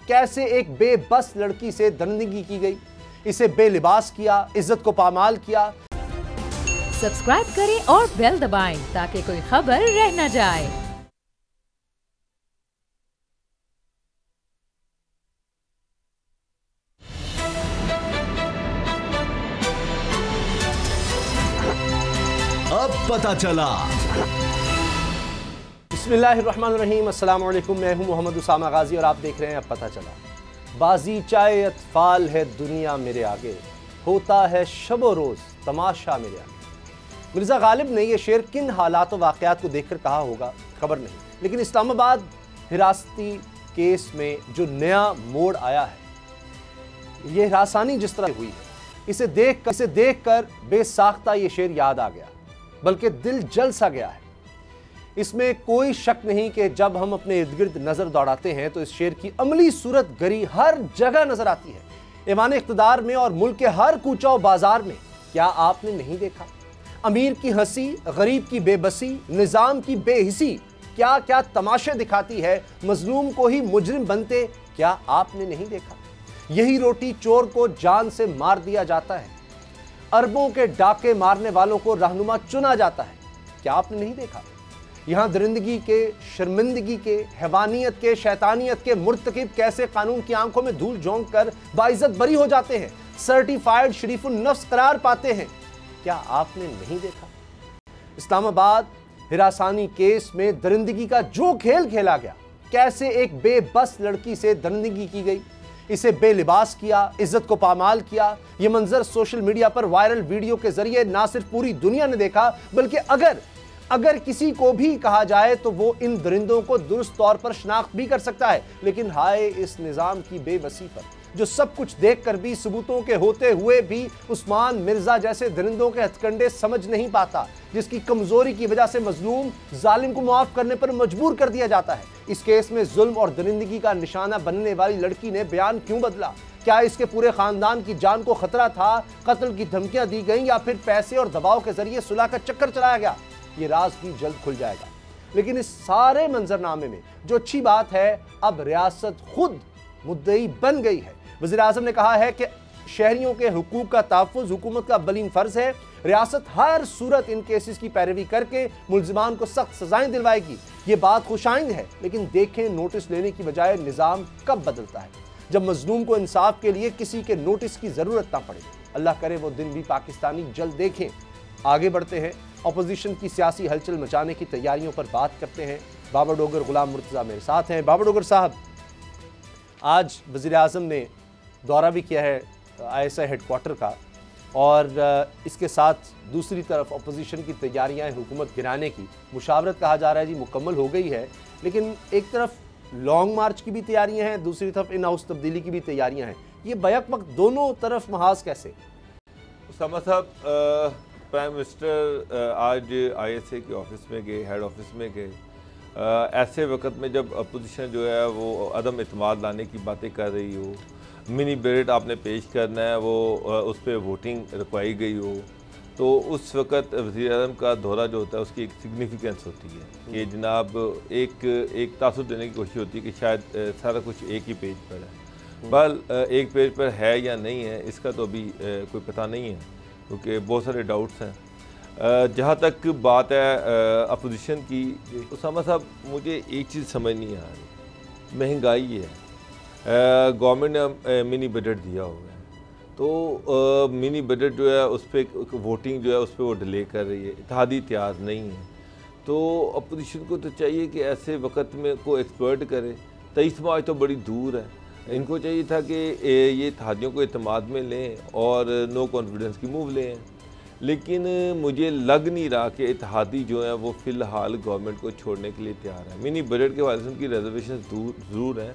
कैसे एक बेबस लड़की से दरिंदगी की गई, इसे बेलिबास किया, इज्जत को पामाल किया। सब्सक्राइब करें और बेल दबाएं ताकि कोई खबर रह न जाए। अब पता चला। बिस्मिल्लाहिर्रहमानिर्रहीम, अस्सलाम वालेकुम। मैं हूं मोहम्मद उसामा गाजी और आप देख रहे हैं अब पता चला। बाजी चाहे अतफाल है दुनिया मेरे आगे, होता है शबो रोज़ तमाशा मेरे आगे। मिर्ज़ा गालिब ने यह शेर किन हालात व वाक़यात को देखकर कहा होगा खबर नहीं, लेकिन इस्लामाबाद हिरासती केस में जो नया मोड़ आया है, यह हिरासानी जिस तरह हुई है, इसे देखकर बेसाख्ता ये शेर याद आ गया, बल्कि दिल जल सा गया है। इसमें कोई शक नहीं कि जब हम अपने इर्द गिर्द नज़र दौड़ाते हैं तो इस शेर की अमली सूरत गरी हर जगह नजर आती है, ऐवान इख्तिदार में और मुल्क के हर कूचा और बाजार में। क्या आपने नहीं देखा? अमीर की हंसी, गरीब की बेबसी, निज़ाम की बेहिसी क्या क्या तमाशे दिखाती है, मजलूम को ही मुजरिम बनते क्या आपने नहीं देखा? यही रोटी चोर को जान से मार दिया जाता है, अरबों के डाके मारने वालों को रहनुमा चुना जाता है, क्या आपने नहीं देखा? यहाँ दरिंदगी के, शर्मिंदगी के, हैवानियत के, शैतानियत के मुर्तकिब कैसे कानून की आंखों में धूल झोंक कर बाइज्जत बरी हो जाते हैं, सर्टिफाइड शरीफुन नफ्स करार पाते हैं, क्या आपने नहीं देखा? इस्लामाबाद हिरासानी केस में दरिंदगी का जो खेल खेला गया, कैसे एक बेबस लड़की से दरिंदगी की गई, इसे बेलिबास किया, इज्जत को पामाल किया। यह मंजर सोशल मीडिया पर वायरल वीडियो के जरिए ना सिर्फ पूरी दुनिया ने देखा, बल्कि अगर किसी को भी कहा जाए तो वो इन दरिंदों को दुरुस्त तौर पर शनाख्त भी कर सकता है। लेकिन हाय इस निज़ाम की बेबसी पर, जो सब कुछ देखकर भी, सबूतों के होते हुए भी उस्मान मिर्जा जैसे दरिंदों के हथकंडे समझ नहीं पाता, जिसकी कमजोरी की वजह से मजलूम जालिम को मुआफ करने पर मजबूर कर दिया जाता है। इस केस में जुल्म और दरिंदगी का निशाना बनने वाली लड़की ने बयान क्यों बदला? क्या इसके पूरे खानदान की जान को खतरा था, कत्ल की धमकियां दी गई, या फिर पैसे और दबाव के जरिए सुलह का चक्कर चलाया गया? ये राज भी जल्द खुल जाएगा। लेकिन इस सारे मंजरनामे में जो अच्छी बात है, अब रियासत खुद मुद्दई बन गई है। वज़ीर आज़म ने कहा है कि शहरियों के हुकूक का तहफ़्फ़ुज़ हुकूमत का बलीन फ़र्ज है। रियासत हर सूरत इन केसेस की पैरवी करके मुल्ज़िमान को सख्त सजाएं दिलवाएगी। ये बात खुशाइंद है, लेकिन देखें नोटिस लेने की बजाय निज़ाम कब बदलता है, जब मजलूम को इंसाफ के लिए किसी के नोटिस की ज़रूरत ना पड़े। अल्लाह करे वो दिन भी पाकिस्तानी जल्द देखें। आगे बढ़ते हैं, अपोजिशन की सियासी हलचल मचाने की तैयारियों पर बात करते हैं। बाबर डोगर गुलाम मुर्तज़ा मेरे साथ हैं। बाबर डोगर साहब, आज वज़ीर आज़म ने दौरा भी किया है ISI हेडक्वार्टर का, और इसके साथ दूसरी तरफ अपोजिशन की तैयारियां हैं हुकूमत गिराने की। मुशावरत कहा जा रहा है जी मुकम्मल हो गई है, लेकिन एक तरफ लॉन्ग मार्च की भी तैयारियां हैं, दूसरी तरफ इन हाउस तब्दीली की भी तैयारियां हैं। ये बैक वक्त दोनों तरफ महाज कैसे? उसामा साहब, प्राइम मिनिस्टर आज ISI के ऑफिस में गए, हेड ऑफिस में गए। ऐसे वक्त में जब अपोजिशन जो है वो अदम एतमाद लाने की बातें कर रही हो, मिनी बजट आपने पेश करना है, वो उस पर वोटिंग रखवाई गई हो, तो उस वक्त वज़ीर-ए-आज़म का दौरा जो होता है उसकी एक सिग्निफिकेंस होती है कि जनाब एक तासुर देने की कोशिश होती है कि शायद सारा कुछ एक ही पेज पर है। बल एक पेज पर है या नहीं है इसका तो अभी कोई पता नहीं है, क्योंकि बहुत सारे डाउट्स हैं। जहाँ तक बात है अपोजिशन की, उसामा साहब मुझे एक चीज़ समझ नहीं आ रही, महंगाई है, गवर्नमेंट ने मिनी बजट दिया हुआ है, तो मिनी बजट जो है उस पर वोटिंग जो है उस पर वो डिले कर रही है, इत्तेहादी तैयार नहीं है, तो अपोजिशन को तो चाहिए कि ऐसे वक्त में को एक्सप्लॉइट करे। 23 मार्च तो बड़ी दूर है, इनको चाहिए था कि ये इत्तेहादियों को एतमाद में लें और नो कॉन्फिडेंस की मूव लें, लेकिन मुझे लग नहीं रहा कि इत्तेहादी जो है वो फ़िलहाल गवर्नमेंट को छोड़ने के लिए तैयार है। मिनी बजट के हवाले से उनकी रिजर्वेशन ज़रूर हैं,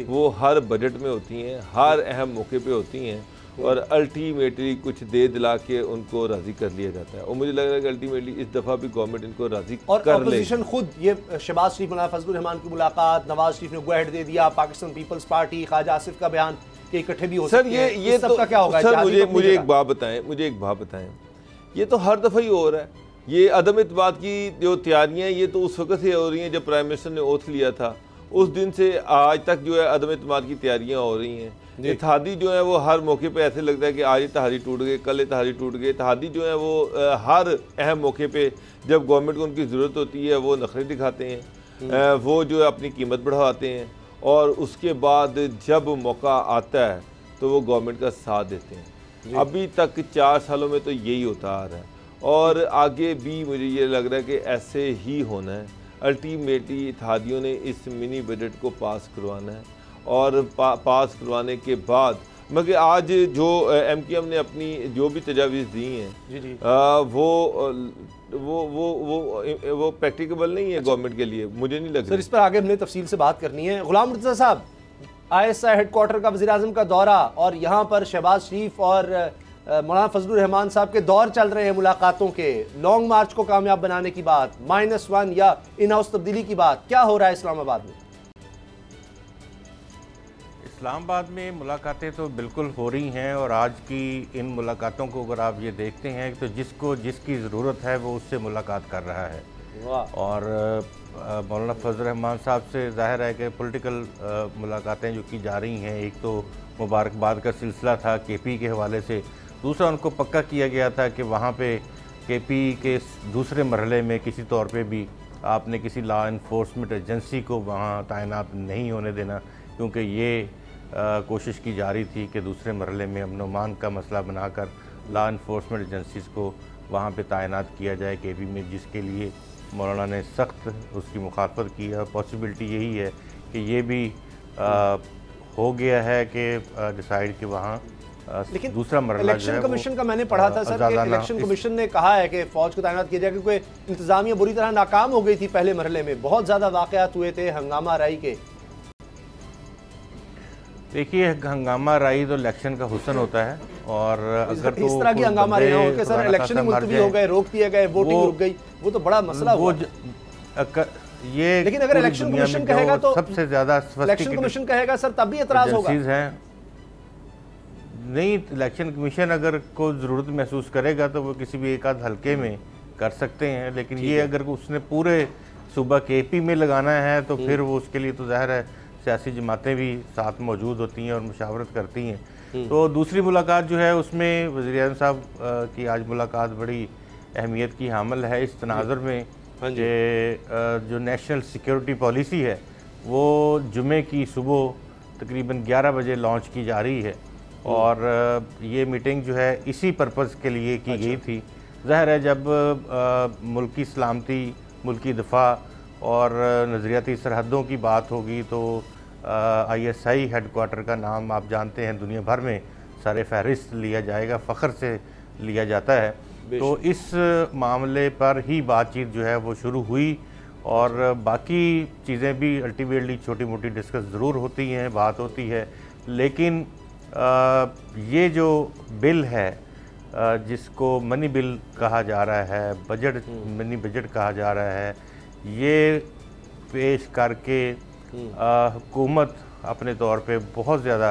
वो हर बजट में होती हैं, हर अहम मौके पे होती हैं, और अल्टीमेटली कुछ दे दिला के उनको राज़ी कर लिया जाता है, और मुझे लग रहा है कि अल्टीमेटली इस दफ़ा भी गवर्नमेंट इनको राज़ी कर ले। अपोजिशन खुद, ये शहबाज शरीफ मौलाना फजलुर रहमान की मुलाकात, नवाज शरीफ ने गो अहेड दे दिया, पाकिस्तान पीपल्स पार्टी, ख्वाजा आसिफ का बयान कि इकट्ठे भी हो सकते हैं। सर ये सबका क्या होगा? सर मुझे एक बात बताएं, ये तो हर दफ़ा ही हो रहा है। ये अदम इत्तेमाद की जो तैयारियाँ हैं ये तो उस वक्त से हो रही हैं जब प्राइम मिनिस्टर ने ओथ लिया था, उस दिन से आज तक जो है अदम एतमाद की तैयारियां हो रही हैं। इत्तेहादी जो है वो हर मौके पे ऐसे लगता है कि आज इत्तेहादी टूट गए, कल इत्तेहादी टूट गए। इत्तेहादी जो है वो हर अहम मौके पे जब गवर्नमेंट को उनकी ज़रूरत होती है वो नखरे दिखाते हैं, वो जो है अपनी कीमत बढ़ाते हैं और उसके बाद जब मौका आता है तो वो गवर्नमेंट का साथ देते हैं। अभी तक 4 सालों में तो यही होता आ रहा है और आगे भी मुझे ये लग रहा है कि ऐसे ही होना है। अल्टीमेटली इत्तेहादियों ने इस मिनी बजट को पास करवाना है और पास करवाने के बाद मगर आज जो MKM ने अपनी जो भी तजावीज़ दी हैं वो प्रैक्टिकेबल नहीं है गवर्नमेंट के लिए, मुझे नहीं लगता। सर इस पर आगे हमने तफसील से बात करनी है। गुलाम मुर्तज़ा साहब, ISI हेडक्वार्टर का वज़ीर-ए-आज़म का दौरा और यहाँ पर शहबाज शरीफ और मौलाना फजलुर रहमान साहब के दौर चल रहे हैं मुलाकातों के, लॉन्ग मार्च को कामयाब बनाने की बात, -1 या इन हाउस तब्दीली की बात, क्या हो रहा है इस्लामाबाद में? इस्लामाबाद में मुलाकातें तो बिल्कुल हो रही हैं और आज की इन मुलाकातों को अगर आप ये देखते हैं तो जिसकी ज़रूरत है वो उससे मुलाकात कर रहा है। और मौलाना फजलुर रहमान साहब से ज़ाहिर है कि पॉलिटिकल मुलाकातें जो की जा रही हैं, एक तो मुबारकबाद का सिलसिला था KP के हवाले से, दूसरा उनको पक्का किया गया था कि वहाँ पे KP के दूसरे मरहले में किसी तौर पे भी आपने किसी लॉ इन्फोर्समेंट एजेंसी को वहाँ तैनात नहीं होने देना, क्योंकि ये कोशिश की जा रही थी कि दूसरे मरहले में अमन अमान का मसला बनाकर लॉ इन्फोर्समेंट एजेंसीज़ को वहाँ पे तैनात किया जाए KP में, जिसके लिए मौलाना ने सख्त उसकी मुखालफत की है। पॉसिबिलिटी यही है कि ये भी हो गया है कि डिसाइड कि वहाँ लेकिन दूसरा मरहला इलेक्शन कमीशन का मैंने पढ़ा था सर कि इलेक्शन कमीशन ने कहा है कि फौज को तैनात किया जाए क्योंकि इंतजामिया बुरी तरह नाकाम हो गई थी पहले मरहले में, बहुत ज़्यादा वाक़यात हुए थे हंगामा राई के। देखिए, हंगामा राई तो इलेक्शन का हुस्न होता है और अगर इस तरह की हंगामा रही हो कि सर इलेक्शन ही मुलतवी हो गए, रोक दिए गए, वोटिंग रुक गई, वो तो बड़ा मसला हुआ। ये लेकिन अगर इलेक्शन कमीशन कहेगा तो सबसे ज्यादा इलेक्शन कमीशन कहेगा सर तब भी एतराज होगा। नहीं, इलेक्शन कमीशन अगर को ज़रूरत महसूस करेगा तो वो किसी भी एक आध हल्के में कर सकते हैं, लेकिन ये अगर उसने पूरे सूबा KP में लगाना है तो फिर वो उसके लिए तो ज़ाहिर है सियासी जमातें भी साथ मौजूद होती हैं और मुशावरत करती हैं। तो दूसरी मुलाकात जो है उसमें वज़ीर-ए-आज़म साहब की आज मुलाकात बड़ी अहमियत की हामिल है इस तनाज़ुर में कि जो नेशनल सिक्योरिटी पॉलिसी है वो जुमे की सुबह तकरीबन 11 बजे लॉन्च की जा रही है और ये मीटिंग जो है इसी पर्पज़ के लिए की गई थी। ज़ाहिर है जब मुल्की सलामती, मुल्की दफ़ा और नज़रियाती सरहदों की बात होगी तो ISI हेडक्वार्टर का नाम आप जानते हैं दुनिया भर में सारे फहरिस्त लिया जाएगा, फ़ख्र से लिया जाता है। तो इस मामले पर ही बातचीत जो है वो शुरू हुई और बाकी चीज़ें भी अल्टीमेटली छोटी मोटी डिस्कस ज़रूर होती हैं, बात होती है, लेकिन ये जो बिल है जिसको मनी बिल कहा जा रहा है, बजट मनी बजट कहा जा रहा है, ये पेश करके हुकूमत अपने तौर पे बहुत ज़्यादा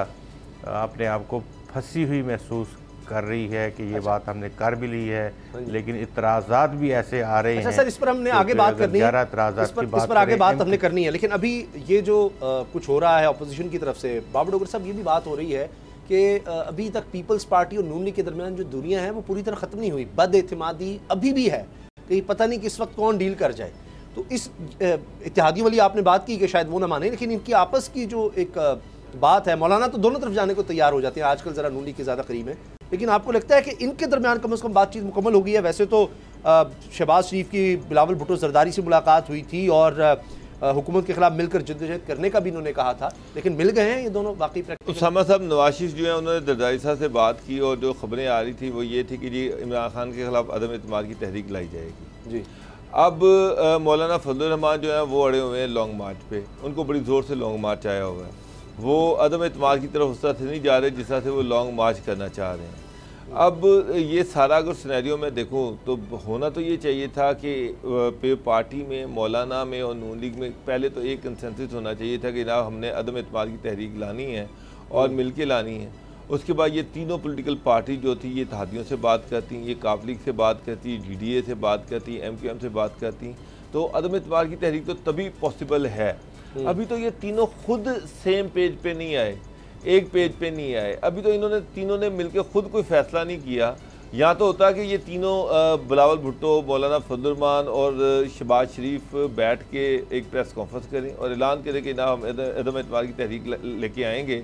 अपने आप को फंसी हुई महसूस कर रही है कि ये बात हमने कर भी ली है, लेकिन इतराज़ात भी ऐसे आ रहे हैं। सर इस पर हमने आगे बात करनी है, इस पर आगे बात हमने करनी है, लेकिन अभी ये जो कुछ हो रहा है अपोजिशन की तरफ से, बाबर डोगर साहब ये भी बात हो रही है कि अभी तक पीपल्स पार्टी और नून लीग के दरमियान जो दुनिया है वो पूरी तरह ख़त्म नहीं हुई, बदएतमादी अभी भी है कि पता नहीं किस वक्त कौन डील कर जाए। तो इस इत्तेहादियों वाली आपने बात की कि शायद वो ना माने, लेकिन इनकी आपस की जो एक बात है, मौलाना तो दोनों तरफ जाने को तैयार हो जाते हैं, आजकल ज़रा नून लीग के ज़्यादा करीब है, लेकिन आपको लगता है कि इनके दरमियान कम से कम बातचीत मुकम्मल हो गई है? वैसे तो शहबाज शरीफ की बिलावल भुट्टो जरदारी से मुलाकात हुई थी और हुकूमत के खिलाफ मिलकर जद्दोजहद करने का भी इन्होंने कहा था, लेकिन मिल गए हैं ये दोनों वाकई प्रैक्टिकल? उसामा साहब नवाज शरीफ जो है उन्होंने जरदारी साहब से बात की और जो खबरें आ रही थी वो ये थी कि जी इमरान खान के खिलाफ अदम एतमाद की तहरीक लाई जाएगी जी। अब मौलाना फजलुर रहमान जो है वो अड़े हुए हैं लॉन्ग मार्च पे, उनको बड़ी ज़ोर से लॉन्ग मार्च आया हुआ है, वो अदम एतमाद की तरफ उस तरह से नहीं जा रहे जिस तरह से वो लॉन्ग मार्च करना चाह रहे हैं। अब ये सारा अगर सिनेरियो में देखूं तो होना तो ये चाहिए था कि पार्टी में, मौलाना में और नून लीग में पहले तो एक कंसेंसस होना चाहिए था कि जनाब हमने अदम एतमाद की तहरीक लानी है और मिल के लानी है। उसके बाद ये तीनों पॉलिटिकल पार्टी जो थी ये इत्तेहादियों से बात करती, ये काफ लीग से बात करती, DDA से बात करती, MQM से बात करती, तो अदम एतमाद की तहरीक तो तभी पॉसिबल है अभी तो ये तीनों खुद सेम पेज पे नहीं आए, एक पेज पे नहीं आए। अभी तो इन्होंने तीनों ने मिलकर खुद कोई फैसला नहीं किया। यहाँ तो होता है कि ये तीनों बिलावल भुट्टो, मौलाना फजल रहमान और शहबाज शरीफ बैठ के एक प्रेस कॉन्फ्रेंस करें और ऐलान करें कि ना हम अदम एतमाद की तहरीक लेके आएंगे,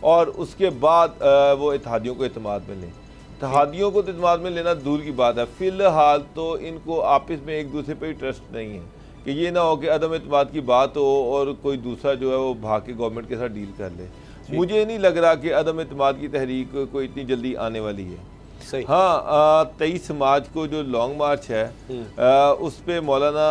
और उसके बाद वो इत्तेहादियों को एतमाद में लें। इत्तेहादियों को एतमाद में लेना दूर की बात है, फ़िलहाल तो इनको आपस में एक दूसरे पर ही ट्रस्ट नहीं है कि ये ना हो कि अदम एतमाद की बात हो और कोई दूसरा जो है वो भाग के गवर्नमेंट के साथ डील कर ले। मुझे नहीं लग रहा कि अदम एतमाद की तहरीक को इतनी जल्दी आने वाली है। सही। हाँ, 23 मार्च को जो लॉन्ग मार्च है उस पर मौलाना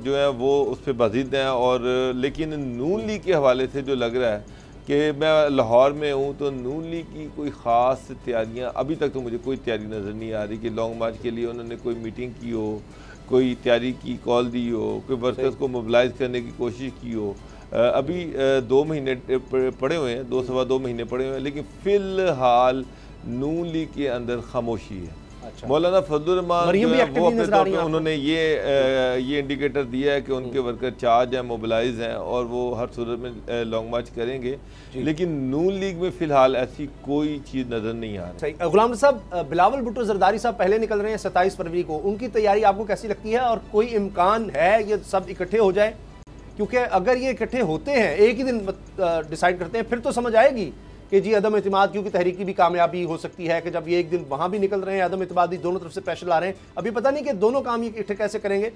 जो है वो उस पर बाजिद हैं, और लेकिन नून लीग के हवाले से जो लग रहा है कि मैं लाहौर में हूँ तो नून लीग की कोई ख़ास तैयारियाँ अभी तक तो मुझे कोई तैयारी नज़र नहीं आ रही कि लॉन्ग मार्च के लिए उन्होंने कोई मीटिंग की हो, कोई तैयारी की कॉल दी हो, कोई वर्कर्स को मोबिलाइज करने की कोशिश की हो। अभी 2 महीने पड़े हुए हैं, 2-2.25 महीने पड़े हुए हैं, लेकिन फ़िलहाल नून लीग के अंदर खामोशी है। अच्छा। मौलाना फजल रहमान वो अपने तौर पे उन्होंने ये इंडिकेटर दिया है कि उनके वर्कर चार्ज हैं, मोबिलाइज हैं और वो हर सूरत में लॉन्ग मार्च करेंगे, लेकिन नून लीग में फ़िलहाल ऐसी कोई चीज़ नज़र नहीं आ रही। गुलाम साहब, बिलावल भुट्टो जरदारी साहब पहले निकल रहे हैं 27 फरवरी को, उनकी तैयारी आपको कैसी लगती है और कोई इम्कान है ये सब इकट्ठे हो जाए? क्योंकि अगर ये इकट्ठे होते हैं, एक ही दिन डिसाइड करते हैं, फिर तो समझ आएगी कि जी अदम एतमाद क्योंकि तहरीक की भी कामयाबी हो सकती है कि जब ये एक दिन वहाँ भी निकल रहे हैं, अदम एतमादी दोनों तरफ से प्रेशर ला रहे हैं। अभी पता नहीं कि दोनों काम ये इकट्ठे कैसे करेंगे।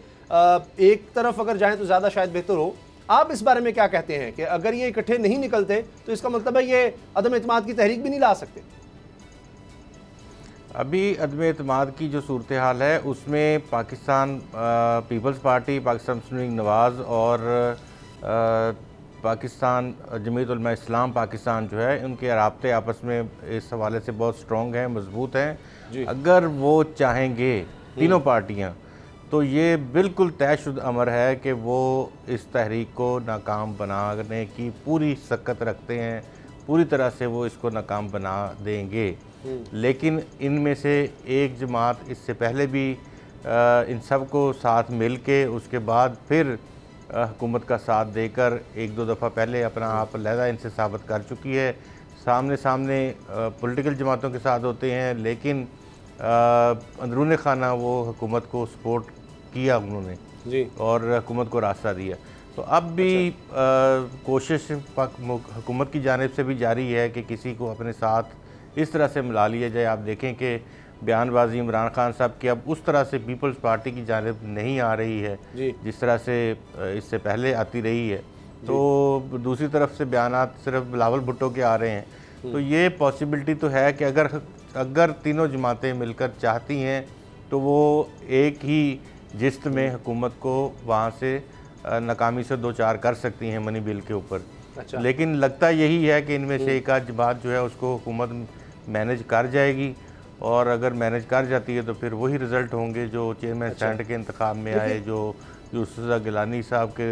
एक तरफ अगर जाएँ तो ज़्यादा शायद बेहतर हो। आप इस बारे में क्या कहते हैं कि अगर ये इकट्ठे नहीं निकलते तो इसका मतलब है ये अदम एतमाद की तहरीक भी नहीं ला सकते? अभी अदम एतमाद की जो सूरत हाल है उसमें पाकिस्तान पीपल्स पार्टी, पाकिस्तान मुस्लिम लीग नवाज़ और पाकिस्तान जमीयत उलमा इस्लाम पाकिस्तान जो है, उनके राब्ते आपस में इस हवाले से बहुत स्ट्रॉन्ग हैं, मजबूत हैं। अगर वो चाहेंगे तीनों पार्टियां, तो ये बिल्कुल तयशुदा अमर है कि वो इस तहरीक को नाकाम बनाने की पूरी सकत रखते हैं, पूरी तरह से वो इसको नाकाम बना देंगे। लेकिन इनमें से एक जमात इससे पहले भी इन सब को साथ मिल के उसके बाद फिर हुकूमत का साथ देकर 1-2 दफ़ा पहले अपना आप अलहदा इनसे साबित कर चुकी है। सामने पॉलिटिकल जमातों के साथ होते हैं, लेकिन अंदरूनी खाना वो हुकूमत को सपोर्ट किया उन्होंने जी, और हुकूमत को रास्ता दिया। तो अब भी कोशिश हुकूमत की जानिब से भी जारी है कि किसी को अपने साथ इस तरह से मिला लिया जाए। आप देखें कि बयानबाजी इमरान खान साहब की अब उस तरह से पीपल्स पार्टी की जानिब नहीं आ रही है जिस तरह से इससे पहले आती रही है। तो दूसरी तरफ से बयानात सिर्फ बिलावल भुट्टो के आ रहे हैं। तो ये पॉसिबिलिटी तो है कि अगर तीनों जमातें मिलकर चाहती हैं तो वो एक ही जिस्त में हुकूमत को वहाँ से नाकामी से 2-4 कर सकती हैं मनी बिल के ऊपर। अच्छा। लेकिन लगता यही है कि इनमें से एक आध जमात जो है उसको हुकूमत मैनेज कर जाएगी, और अगर मैनेज कर जाती है तो फिर वही रिज़ल्ट होंगे जो चेयरमैन सेनेट के इंतखाब में आए, जो यूसुफ गिलानी साहब के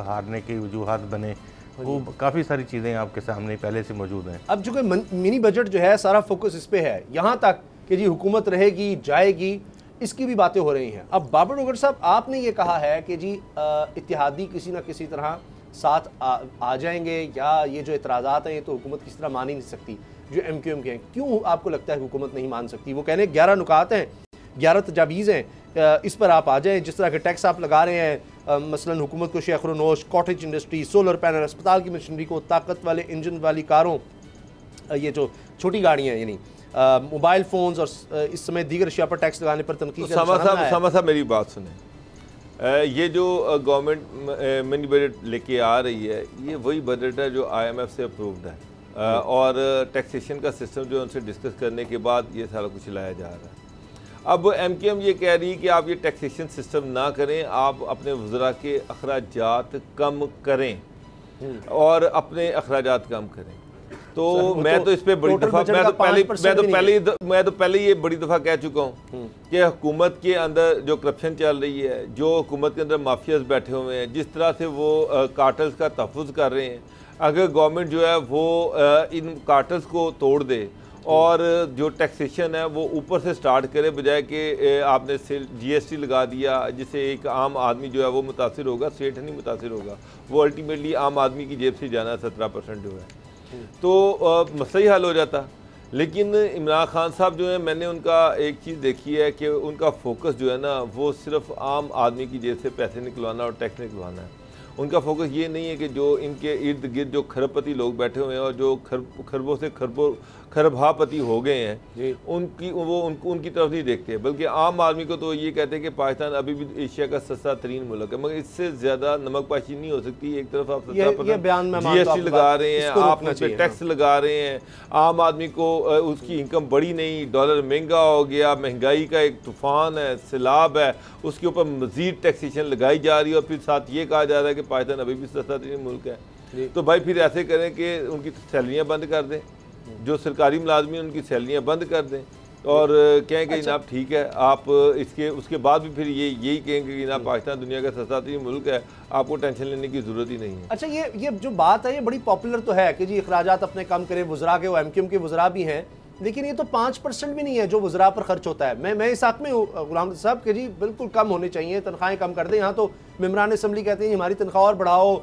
हारने की वजूहात बने। वो काफ़ी सारी चीज़ें आपके सामने पहले से मौजूद हैं। अब जो कि मिनी बजट जो है सारा फोकस इस पे है, यहाँ तक कि जी हुकूमत रहेगी जाएगी, इसकी भी बातें हो रही हैं। अब बाबर डोगर साहब, आपने ये कहा है कि जी इत्तेहादी किसी न किसी तरह साथ आ जाएंगे, या ये जो एतराज़ात हैं ये तो हुकूमत किसी तरह मान ही नहीं सकती जो MQM के हैं। क्यों आपको लगता है हुकूमत नहीं मान सकती? वो कहने 11 नुकात हैं, 11 तजावीज़ हैं, इस पर आप आ जाएँ। जिस तरह के टैक्स आप लगा रहे हैं, मसलन हुकूमत को शेखरोनोश, कॉटेज इंडस्ट्री, सोलर पैनल, अस्पताल की मशीनरी को, ताकत वाले इंजन वाली कारों, ये जो छोटी गाड़ियाँ यानी मोबाइल फ़ोन्स और इस समय दीगर अशिया पर टैक्स लगाने पर तनकीद। सामा साहब मेरी बात सुने, ये जो गवर्नमेंट मिनी बजट लेके आ रही है ये वही बजट है जो IMF से अप्रूव्ड है, और टैक्सेशन का सिस्टम जो उनसे डिस्कस करने के बाद ये सारा कुछ लाया जा रहा है। अब MQM ये कह रही है कि आप ये टैक्सेशन सिस्टम ना करें, आप अपने वज़रा के अखराजात कम करें और अपने अखराजात कम करें। तो मैं तो इस पर बड़ी दफ़ा मैं तो पहले ये बड़ी दफ़ा कह चुका हूँ कि हुकूमत के अंदर जो करप्शन चल रही है, जो हुकूमत के अंदर माफियाज बैठे हुए हैं, जिस तरह से वो कार्टल्स का तहफ़्फ़ुज़ कर रहे हैं, अगर गवर्नमेंट जो है वो इन कार्टल्स को तोड़ दे और जो टैक्सेशन है वो ऊपर से स्टार्ट करे, बजाय कि आपने GST लगा दिया जिससे एक आम आदमी जो है वो मुतासिर होगा, स्टेट नहीं मुतासिर होगा, वो अल्टीमेटली आम आदमी की जेब से जाना 17% जो है, तो मसला ही हल हो जाता। लेकिन इमरान खान साहब जो है, मैंने उनका एक चीज़ देखी है कि उनका फोकस जो है ना वो सिर्फ आम आदमी की जेब से पैसे निकलवाना और टैक्स निकलवाना है। उनका फोकस ये नहीं है कि जो इनके इर्द गिर्द जो खरबपति लोग बैठे हुए हैं और जो खरबों से खरबापति हो गए हैं उनकी तरफ नहीं देखते, बल्कि आम आदमी को तो ये कहते हैं कि पाकिस्तान अभी भी एशिया का सस्ता तरीन मुल्क है, मगर इससे ज़्यादा नमकपाशी नहीं हो सकती। एक तरफ आप 17% GST लगा रहे हैं, आप उस पर टैक्स लगा रहे हैं, आम आदमी को उसकी इनकम बढ़ी नहीं, डॉलर महंगा हो गया, महंगाई का एक तूफ़ान है, सैलाब है, उसके ऊपर मज़ीद टैक्सेशन लगाई जा रही है और फिर साथ ये कहा जा रहा है कि पाकिस्तान अभी भी सस्ता तरीन मुल्क है। तो भाई फिर ऐसे करें कि उनकी सैलरियाँ बंद कर दें, जो सरकारी मुलाजमीन उनकी सैलरियाँ बंद कर दें और कहें कि जनाब ठीक है, आप उसके बाद भी फिर यही कहेंगे कि जनाब पाकिस्तान दुनिया का सस्ता तरीन मुल्क है, आपको टेंशन लेने की ज़रूरत ही नहीं है। अच्छा, ये जो बात है ये बड़ी पॉपुलर तो है कि जी अखराजात अपने कम करें, वज़रा के वो MQM के वज़रा भी हैं, लेकिन ये तो 5% भी नहीं है जो वज़रा पर खर्च होता है। मैं इस हक़ में हूँ गुलाम साहब कि जी बिल्कुल कम होने चाहिए, तनख्वाहें कम कर दें। यहाँ तो मेम्बरान असम्बली कहते हैं हमारी तनख्वाह और बढ़ाओ,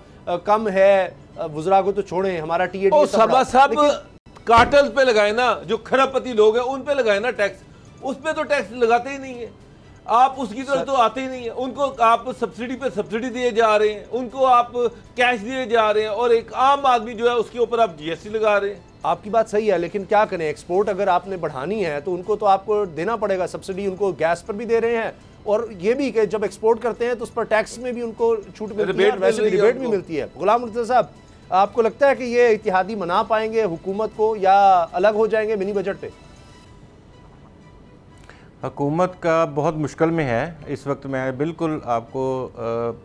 कम है, वज़रा को तो छोड़ें, हमारा TAD कार्टल्स पे लगाए ना, जो खरबपति लोग हैं उन पे लगाए ना टैक्स, उस पे तो टैक्स लगाते ही नहीं है, आप उसकी तरफ तो आते ही नहीं है। उनको आप सब्सिडी पे सब्सिडी दिए जा रहे हैं, उनको आप कैश दिए जा रहे हैं और एक आम आदमी जो है उसके ऊपर आप GST लगा रहे हैं। आपकी बात सही है, लेकिन क्या करें, एक्सपोर्ट अगर आपने बढ़ानी है तो उनको तो आपको देना पड़ेगा सब्सिडी। उनको गैस पर भी दे रहे हैं और ये भी कि जब एक्सपोर्ट करते हैं तो उस पर टैक्स में भी उनको छूट मिलती है, वैसे रिबेट भी मिलती है। गुलाम मुर्तज़ा साहब, आपको लगता है कि ये इत्तेहादी मना पाएंगे हुकूमत को या अलग हो जाएंगे मिनी बजट पे? हुकूमत का बहुत मुश्किल में है इस वक्त। मैं बिल्कुल आपको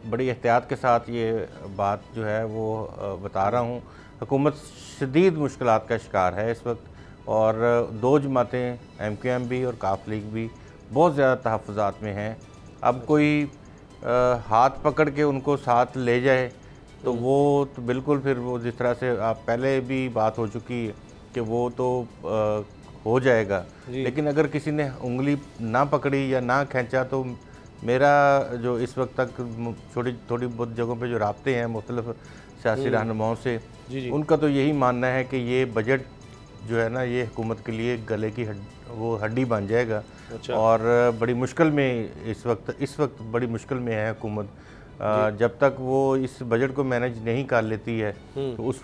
बड़ी एहतियात के साथ ये बात जो है वो बता रहा हूँ। हुकूमत शदीद मुश्किलात का शिकार है इस वक्त और दो जमातें MQM भी और काफ लीग भी बहुत ज़्यादा तहफ़्फ़ुज़ात में हैं। अब कोई हाथ पकड़ के उनको साथ ले जाए तो वो तो बिल्कुल फिर वो जिस तरह से आप पहले भी बात हो चुकी है कि वो तो हो जाएगा, लेकिन अगर किसी ने उंगली ना पकड़ी या ना खींचा तो मेरा जो इस वक्त तक थोड़ी बहुत जगहों पे जो राब्ते हैं मुख्तलिफ सियासी रहनुमाओं से, उनका तो यही मानना है कि ये बजट जो है ना ये हुकूमत के लिए गले की हड्डी बन जाएगा। अच्छा। और बड़ी मुश्किल में इस वक्त बड़ी मुश्किल में है हुकूमत। जब तक वो इस बजट को मैनेज नहीं कर लेती है तो उस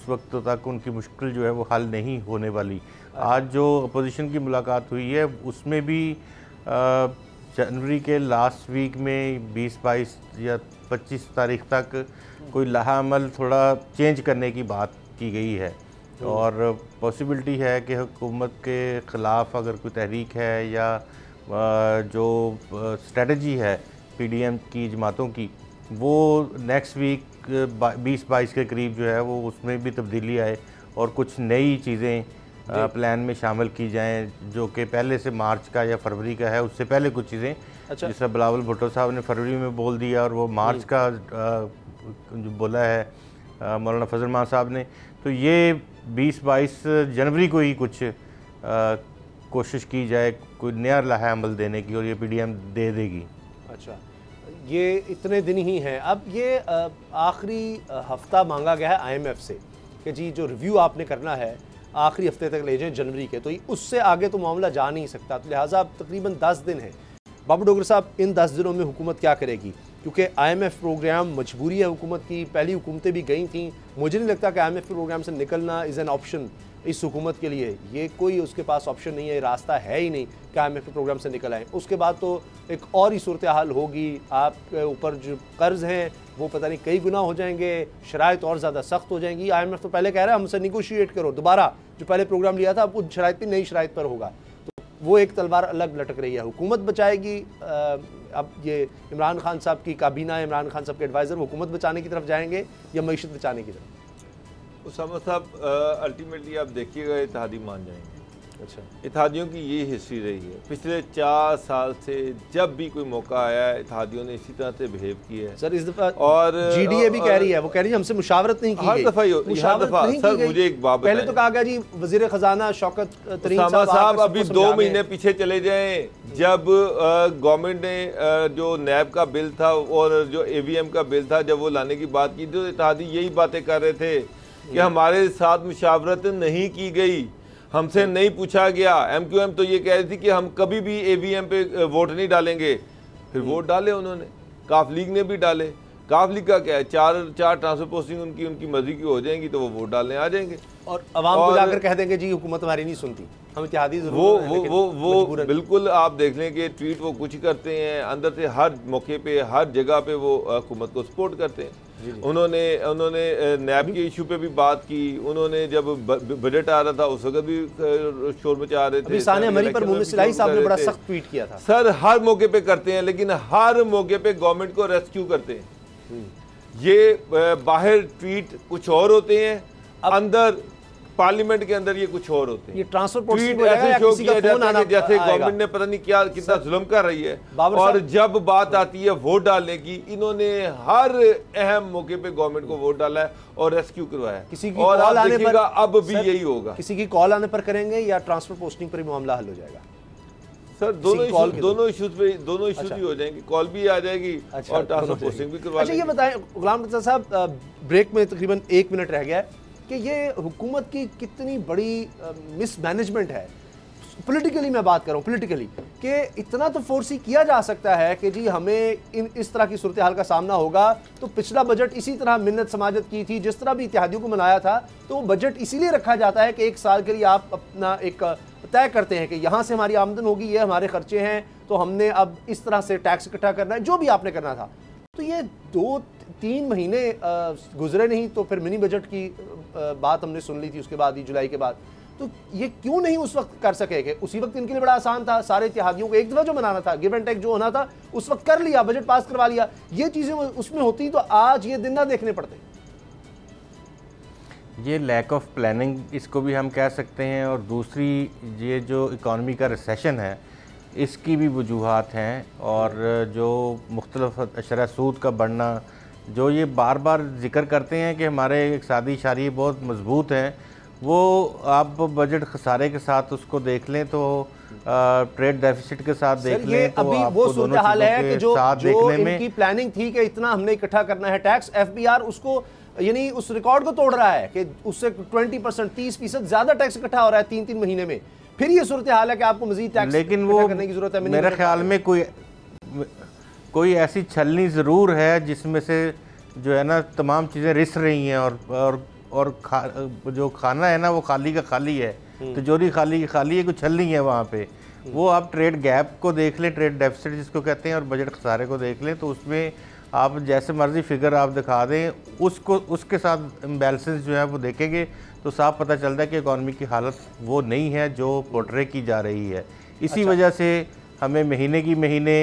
वक्त तक उनकी मुश्किल जो है वो हल नहीं होने वाली। आज जो अपोजिशन की मुलाकात हुई है उसमें भी जनवरी के लास्ट वीक में 20-22 या 25 तारीख तक कोई लाहामल थोड़ा चेंज करने की बात की गई है और पॉसिबिलिटी है कि हुकूमत के ख़िलाफ़ अगर कोई तहरीक है या जो स्ट्रेटजी है PDM की जमातों की, वो नेक्स्ट वीक 20-22 के करीब जो है वो उसमें भी तब्दीली आए और कुछ नई चीज़ें प्लान में शामिल की जाएं जो कि पहले से मार्च का या फरवरी का है, उससे पहले कुछ चीज़ें। अच्छा। जैसा बिलावल भुट्टो साहब ने फरवरी में बोल दिया और वो मार्च का जो बोला है मौलाना फजल मान साहब ने, तो ये 20-22 जनवरी को ही कुछ कोशिश की जाए कोई नया लाहा अमल देने की और ये PDM दे देगी। अच्छा, ये इतने दिन ही हैं। अब ये आखिरी हफ्ता मांगा गया है IMF से कि जी जो रिव्यू आपने करना है आखिरी हफ्ते तक ले जाएं जनवरी के, तो उससे आगे तो मामला जा नहीं सकता, तो लिहाजा अब तकरीबन 10 दिन है। बाबू डोगर साहब, इन 10 दिनों में हुकूमत क्या करेगी? क्योंकि IMF प्रोग्राम मजबूरी है हुकूमत की, पहली हुकूमतें भी गई थी, मुझे नहीं लगता कि IMF प्रोग्राम से निकलना इज़ एन ऑप्शन इस हुकूमत के लिए। ये कोई उसके पास ऑप्शन नहीं है, रास्ता है ही नहीं कि IMF प्रोग्राम से निकल आए। उसके बाद तो एक और ही सूरत हाल होगी, आपके ऊपर जो कर्ज़ हैं वो पता नहीं कई गुना हो जाएंगे, शराइत और ज़्यादा सख्त हो जाएंगी। IMF तो पहले कह रहा है हमसे निगोशिएट करो, दोबारा जो पहले प्रोग्राम लिया था अब उन शराइत पर नई शराइत पर होगा, तो वो एक तलवार अलग लटक रही है। हुकूमत बचाएगी, अब ये इमरान खान साहब की काबीना, इमरान खान साहब के एडवाइज़र हुकूमत बचाने की तरफ जाएंगे या मईशत बचाने की तरफ? उसामा साहब, अल्टीमेटली आप देखिएगा इत्तेहादी मान जाएंगे। अच्छा, इत्तेहादियों की ये हिस्ट्री रही है। पिछले 4 साल से जब भी कोई मौका आया है इत्तेहादियों ने इसी तरह से बिहेव किया है। सर इस दफा और GDA भी कह रही है, वो कह रही है हमसे मुशावरत नहीं की हर गई। दफा सर मुझे एक बात पहले तो कहा गया जी वजीर खजाना शौकत तरीन साहब अभी 2 महीने पीछे चले जाएं जब गवर्नमेंट ने जो नैब का बिल था और जो AVM का बिल था जब वो लाने की बात की तो इत्तेहादी यही बातें कर रहे थे कि हमारे साथ मुशावरत नहीं की गई, हमसे नहीं पूछा गया। MQM तो ये कह रही थी कि हम कभी भी AVM पे वोट नहीं डालेंगे, फिर वोट डाले उन्होंने। काफ लीग ने भी डाले। काफ लीग का क्या है, चार ट्रांसफर पोस्टिंग उनकी मर्जी की हो जाएंगी तो वो वोट डालने आ जाएंगे और अवाम को जाकर कह देंगे जी हुकूमत हमारी नहीं सुनती, हम इत्तेहादी वो बिल्कुल आप देख लें कि ट्वीट वो कुछ करते हैं, अंदर से हर मौके पे हर जगह पे वो हुकूमत को सपोर्ट करते हैं। उन्होंने नैब के इशू पे भी बात की, उन्होंने जब बजट आ रहा था उस वक्त भी शोर मचा रहे थे। सानिया मरी पर मोहम्मद सिलाही साहब ने बड़ा सख्त ट्वीट किया था। सर हर मौके पे करते हैं लेकिन हर मौके पे गवर्नमेंट को रेस्क्यू करते हैं। ये बाहर ट्वीट कुछ और होते हैं, अंदर पार्लियामेंट के अंदर ये कुछ और होते हैं। ये ट्रांसफर ट्वीट ऐसे शो किया जाता है जैसे गवर्नमेंट ने पता नहीं क्या कितना जुल्म कर रही है। और जब बात आती है वोट डालने की, इन्होंने हर अहम मौके पे गवर्नमेंट को वोट डाला है और रेस्क्यू करवाया। किसी की और कॉल आप आने पर अब भी यही होगा। किसी की कॉल आने पर करेंगे या ट्रांसफर पोस्टिंग पर ही मामला हल हो जाएगा? सर दोनों इश्यूज ही हो जाएंगी, कॉल भी आ जाएगी और ट्रांसफर पोस्टिंग भी करवा। अच्छा ये बताएं गुलाम रज़ा साहब, ब्रेक में तकरीबन 1 मिनट रह गया है कि ये हुकूमत की कितनी बड़ी मिसमैनेजमेंट है। पॉलिटिकली मैं बात कर रहा हूँ, पॉलिटिकली कि इतना तो फोर्स ही किया जा सकता है कि जी हमें इस तरह की सूरत हाल का सामना होगा। तो पिछला बजट इसी तरह मिन्नत समाजत की थी, जिस तरह भी इत्तेहादियों को मनाया था, तो वो बजट इसीलिए रखा जाता है कि 1 साल के लिए आप अपना एक तय करते हैं कि यहाँ से हमारी आमदन होगी, ये हमारे खर्चे हैं, तो हमने अब इस तरह से टैक्स इकट्ठा करना है, जो भी आपने करना था। तो ये 2-3 महीने गुजरे नहीं तो फिर मिनी बजट की बात हमने सुन ली थी, उसके बाद ही जुलाई के बाद। तो ये क्यों नहीं उस वक्त कर सके? कि उसी वक्त इनके लिए बड़ा आसान था, सारे इत्तेहादियों को एक दफ़ा जो मनाना था, गिव एंड टेक जो होना था उस वक्त कर लिया, बजट पास करवा लिया। ये चीज़ें उसमें होती तो आज ये दिन ना देखने पड़ते। ये लैक ऑफ प्लानिंग इसको भी हम कह सकते हैं, और दूसरी ये जो इकॉनमी का रिसेशन है इसकी भी वजूहात हैं, और जो मुख्तलिफ अशरा सूद का बढ़ना, जो ये बार बार जिक्र करते हैं कि हमारे इक़्तिसादी इशारे बहुत मजबूत हैं, वो आप बजट खसारे के साथ उसको देख लें तो ट्रेड डेफिसिट के साथ देख लें तो अभी वो सूरत हाल है कि जो इनकी प्लानिंग थी कि इतना हमने इकट्ठा करना है टैक्स, FBR उसको यानी उस रिकॉर्ड को तोड़ रहा है कि उससे 20% 30% ज्यादा टैक्स इकट्ठा हो रहा है 3-3 महीने में। फिर ये सूरत हाल है कि आपको मजीद टैक्स लेकिन वो करने की जरूरत है। मेरे ख्याल में कोई ऐसी छलनी ज़रूर है जिसमें से जो है ना तमाम चीज़ें रिस रही हैं, और जो खाना है ना वो खाली का खाली है, तिजोरी खाली की खाली है, कुछ छल नहीं है वहाँ पे। वो आप ट्रेड गैप को देख लें, ट्रेड डेफिसिट जिसको कहते हैं, और बजट खसारे को देख लें, तो उसमें आप जैसे मर्जी फिगर आप दिखा दें, उसके साथ इम्बैलेंसेस जो है वो देखेंगे तो साफ पता चलता है कि इकॉनमी की हालत वो नहीं है जो पोर्ट्रे की जा रही है। इसी वजह से हमें महीने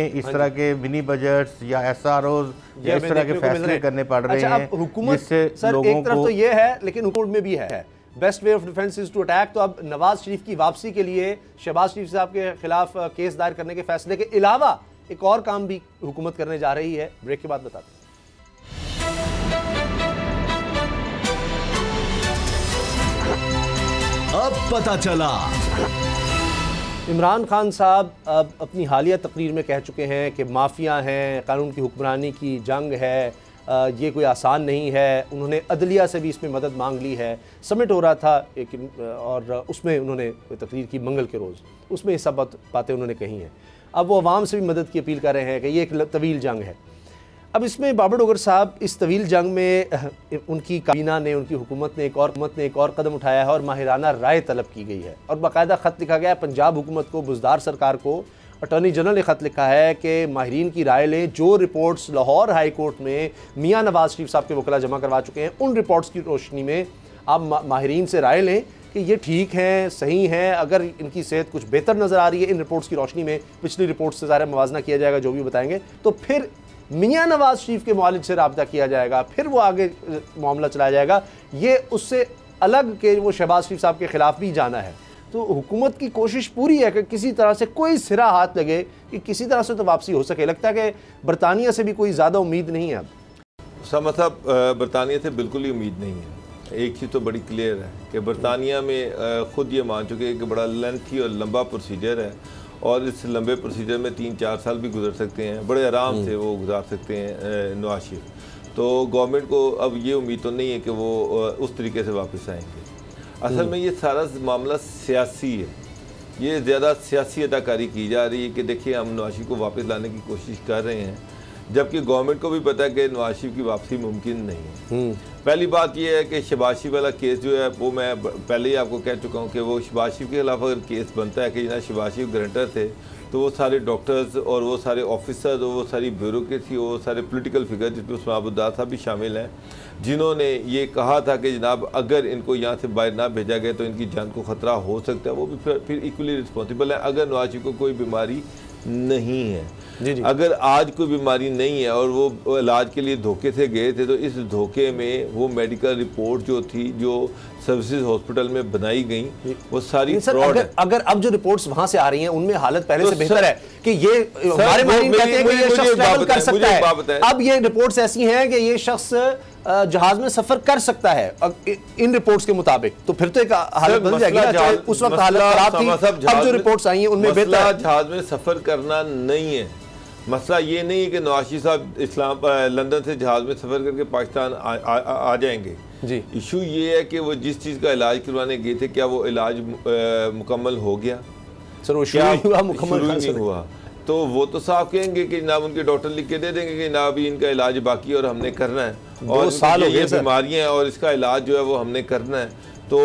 इस तरह के मिनी बजट्स या SROs या इस तरह के फैसले करने पड़ रहे हैं, जिससे लोगों एक तरफ तो ये है लेकिन हुकूमत में भी है best way of defence is to attack. तो अब नवाज शरीफ की वापसी के लिए शहबाज शरीफ साहब के खिलाफ केस दायर करने के फैसले के अलावा एक और काम भी हुकूमत करने जा रही है। ब्रेक के बाद बताते हैं। अब पता चला। इमरान खान साहब अब अपनी हालिया तकरीर में कह चुके हैं कि माफिया हैं, कानून की हुक्मरानी की जंग है, ये कोई आसान नहीं है। उन्होंने अदलिया से भी इसमें मदद मांग ली है। समिट हो रहा था लेकिन और उसमें उन्होंने तकरीर की मंगल के रोज़, उसमें ये सब बातें उन्होंने कही हैं। अब वो अवाम से भी मदद की अपील कर रहे हैं कि ये एक तवील जंग है। अब इसमें बाबर डोगर साहब इस तवील जंग में उनकी काबीना ने, उनकी हुकूमत ने एक और कदम उठाया है और माहिराना राय तलब की गई है और बाकायदा ख़त लिखा गया है पंजाब हुकूमत को, बुज़दार सरकार को। अटॉर्नी जनरल ने ख़त लिखा है कि माहिरीन की राय लें। जो रिपोर्ट्स लाहौर हाई कोर्ट में मियाँ नवाज शरीफ साहब के वकला जमा करवा चुके हैं, उन रिपोर्ट्स की रोशनी में आप माहिरीन से राय लें कि ये ठीक हैं, सही हैं। अगर इनकी सेहत कुछ बेहतर नज़र आ रही है इन रिपोर्ट्स की रोशनी में, पिछली रिपोर्ट्स से ज़ाहिर मवाजना किया जाएगा, जो भी बताएंगे, तो फिर मियाँ नवाज शरीफ के मुआलिज से रब्ता किया जाएगा, फिर वो आगे मामला चलाया जाएगा। ये उससे अलग के वो शहबाज शरीफ साहब के ख़िलाफ़ भी जाना है। तो हुकूमत की कोशिश पूरी है कि किसी तरह से कोई सिरा हाथ लगे कि किसी तरह से तो वापसी हो सके। लगता है कि बरतानिया से भी कोई ज़्यादा उम्मीद नहीं है अब। उसामा साहब, बरतानिया से बिल्कुल ही उम्मीद नहीं है। एक चीज़ तो बड़ी क्लियर है कि बरतानिया में ख़ुद ये मान चुके हैं कि बड़ा लेंथी और लंबा प्रोसीजर है और इस लंबे प्रोसीजर में 3-4 साल भी गुजर सकते हैं, बड़े आराम से वो गुजार सकते हैं नवाज शरीफ। तो गवर्नमेंट को अब ये उम्मीद तो नहीं है कि वो उस तरीके से वापस आएंगे। असल में ये सारा मामला सियासी है, ये ज़्यादा सियासी अदाकारी की जा रही है कि देखिए हम नवाज शरीफ को वापस लाने की कोशिश कर रहे हैं, जबकि गवर्नमेंट को भी पता है कि नवाज शरीफ की वापसी मुमकिन नहीं है। पहली बात यह है कि शहबाज शरीफ वाला केस जो है वो मैं पहले ही आपको कह चुका हूँ कि वो शहबाज शरीफ के खिलाफ अगर केस बनता है कि जनाब शहबाज शरीफ गारंटर थे, तो वो सारे डॉक्टर्स और वो सारे ऑफिसर्स और वो सारी ब्यूरोक्रेसी और वो सारे पॉलिटिकल फिगर जिसमें उस्मान अब्दुल्ला साहब भी शामिल हैं, जिन्होंने ये कहा था कि जनाब अगर इनको यहाँ से बाहर ना भेजा गया तो इनकी जान को ख़तरा हो सकता है, वो भी फिर इक्वली रिस्पॉन्सिबल है। अगर नवाज शरीफ को कोई बीमारी नहीं है, जी। अगर आज कोई बीमारी नहीं है और वो इलाज के लिए धोखे से गए थे, तो इस धोखे में वो मेडिकल रिपोर्ट जो थी जो सर्विसेज हॉस्पिटल में बनाई गई वो सारी फ्रॉड है। अगर अब जो रिपोर्ट्स वहां से आ रही हैं उनमें हालत पहले से बेहतर है कि ये हमारे माहिरीन कहते हैं कि ये शख्स ट्रैवल कर सकता है। अब ये रिपोर्ट्स ऐसी हैं कि ये शख्स जहाज में सफर कर सकता है इन रिपोर्ट्स के मुताबिक, तो फिर तो एक हालत बदल जाएगी ना। चाहे उस वक्त हालत खराब थी, अब जो रिपोर्ट्स आई हैं उनमें बेहतर है। जहाज में सफर करना नहीं है मसला, ये नहीं है कि नवाज शरीफ साहब लंदन से जहाज में सफर करके पाकिस्तान आ जाएंगे जी। इशू ये है कि वो जिस चीज़ का इलाज करवाने गए थे, क्या वो इलाज मुकम्मल हो गया? सर वो शुरू हुआ, मुकम्मल नहीं हुआ, तो वो तो साफ कहेंगे कि जनाब उनके डॉक्टर लिख के दे देंगे कि जनाब इनका इलाज बाकी और हमने करना है, और 2 साल हो गए बीमारियां हैं और इसका इलाज जो है वो हमने करना है। तो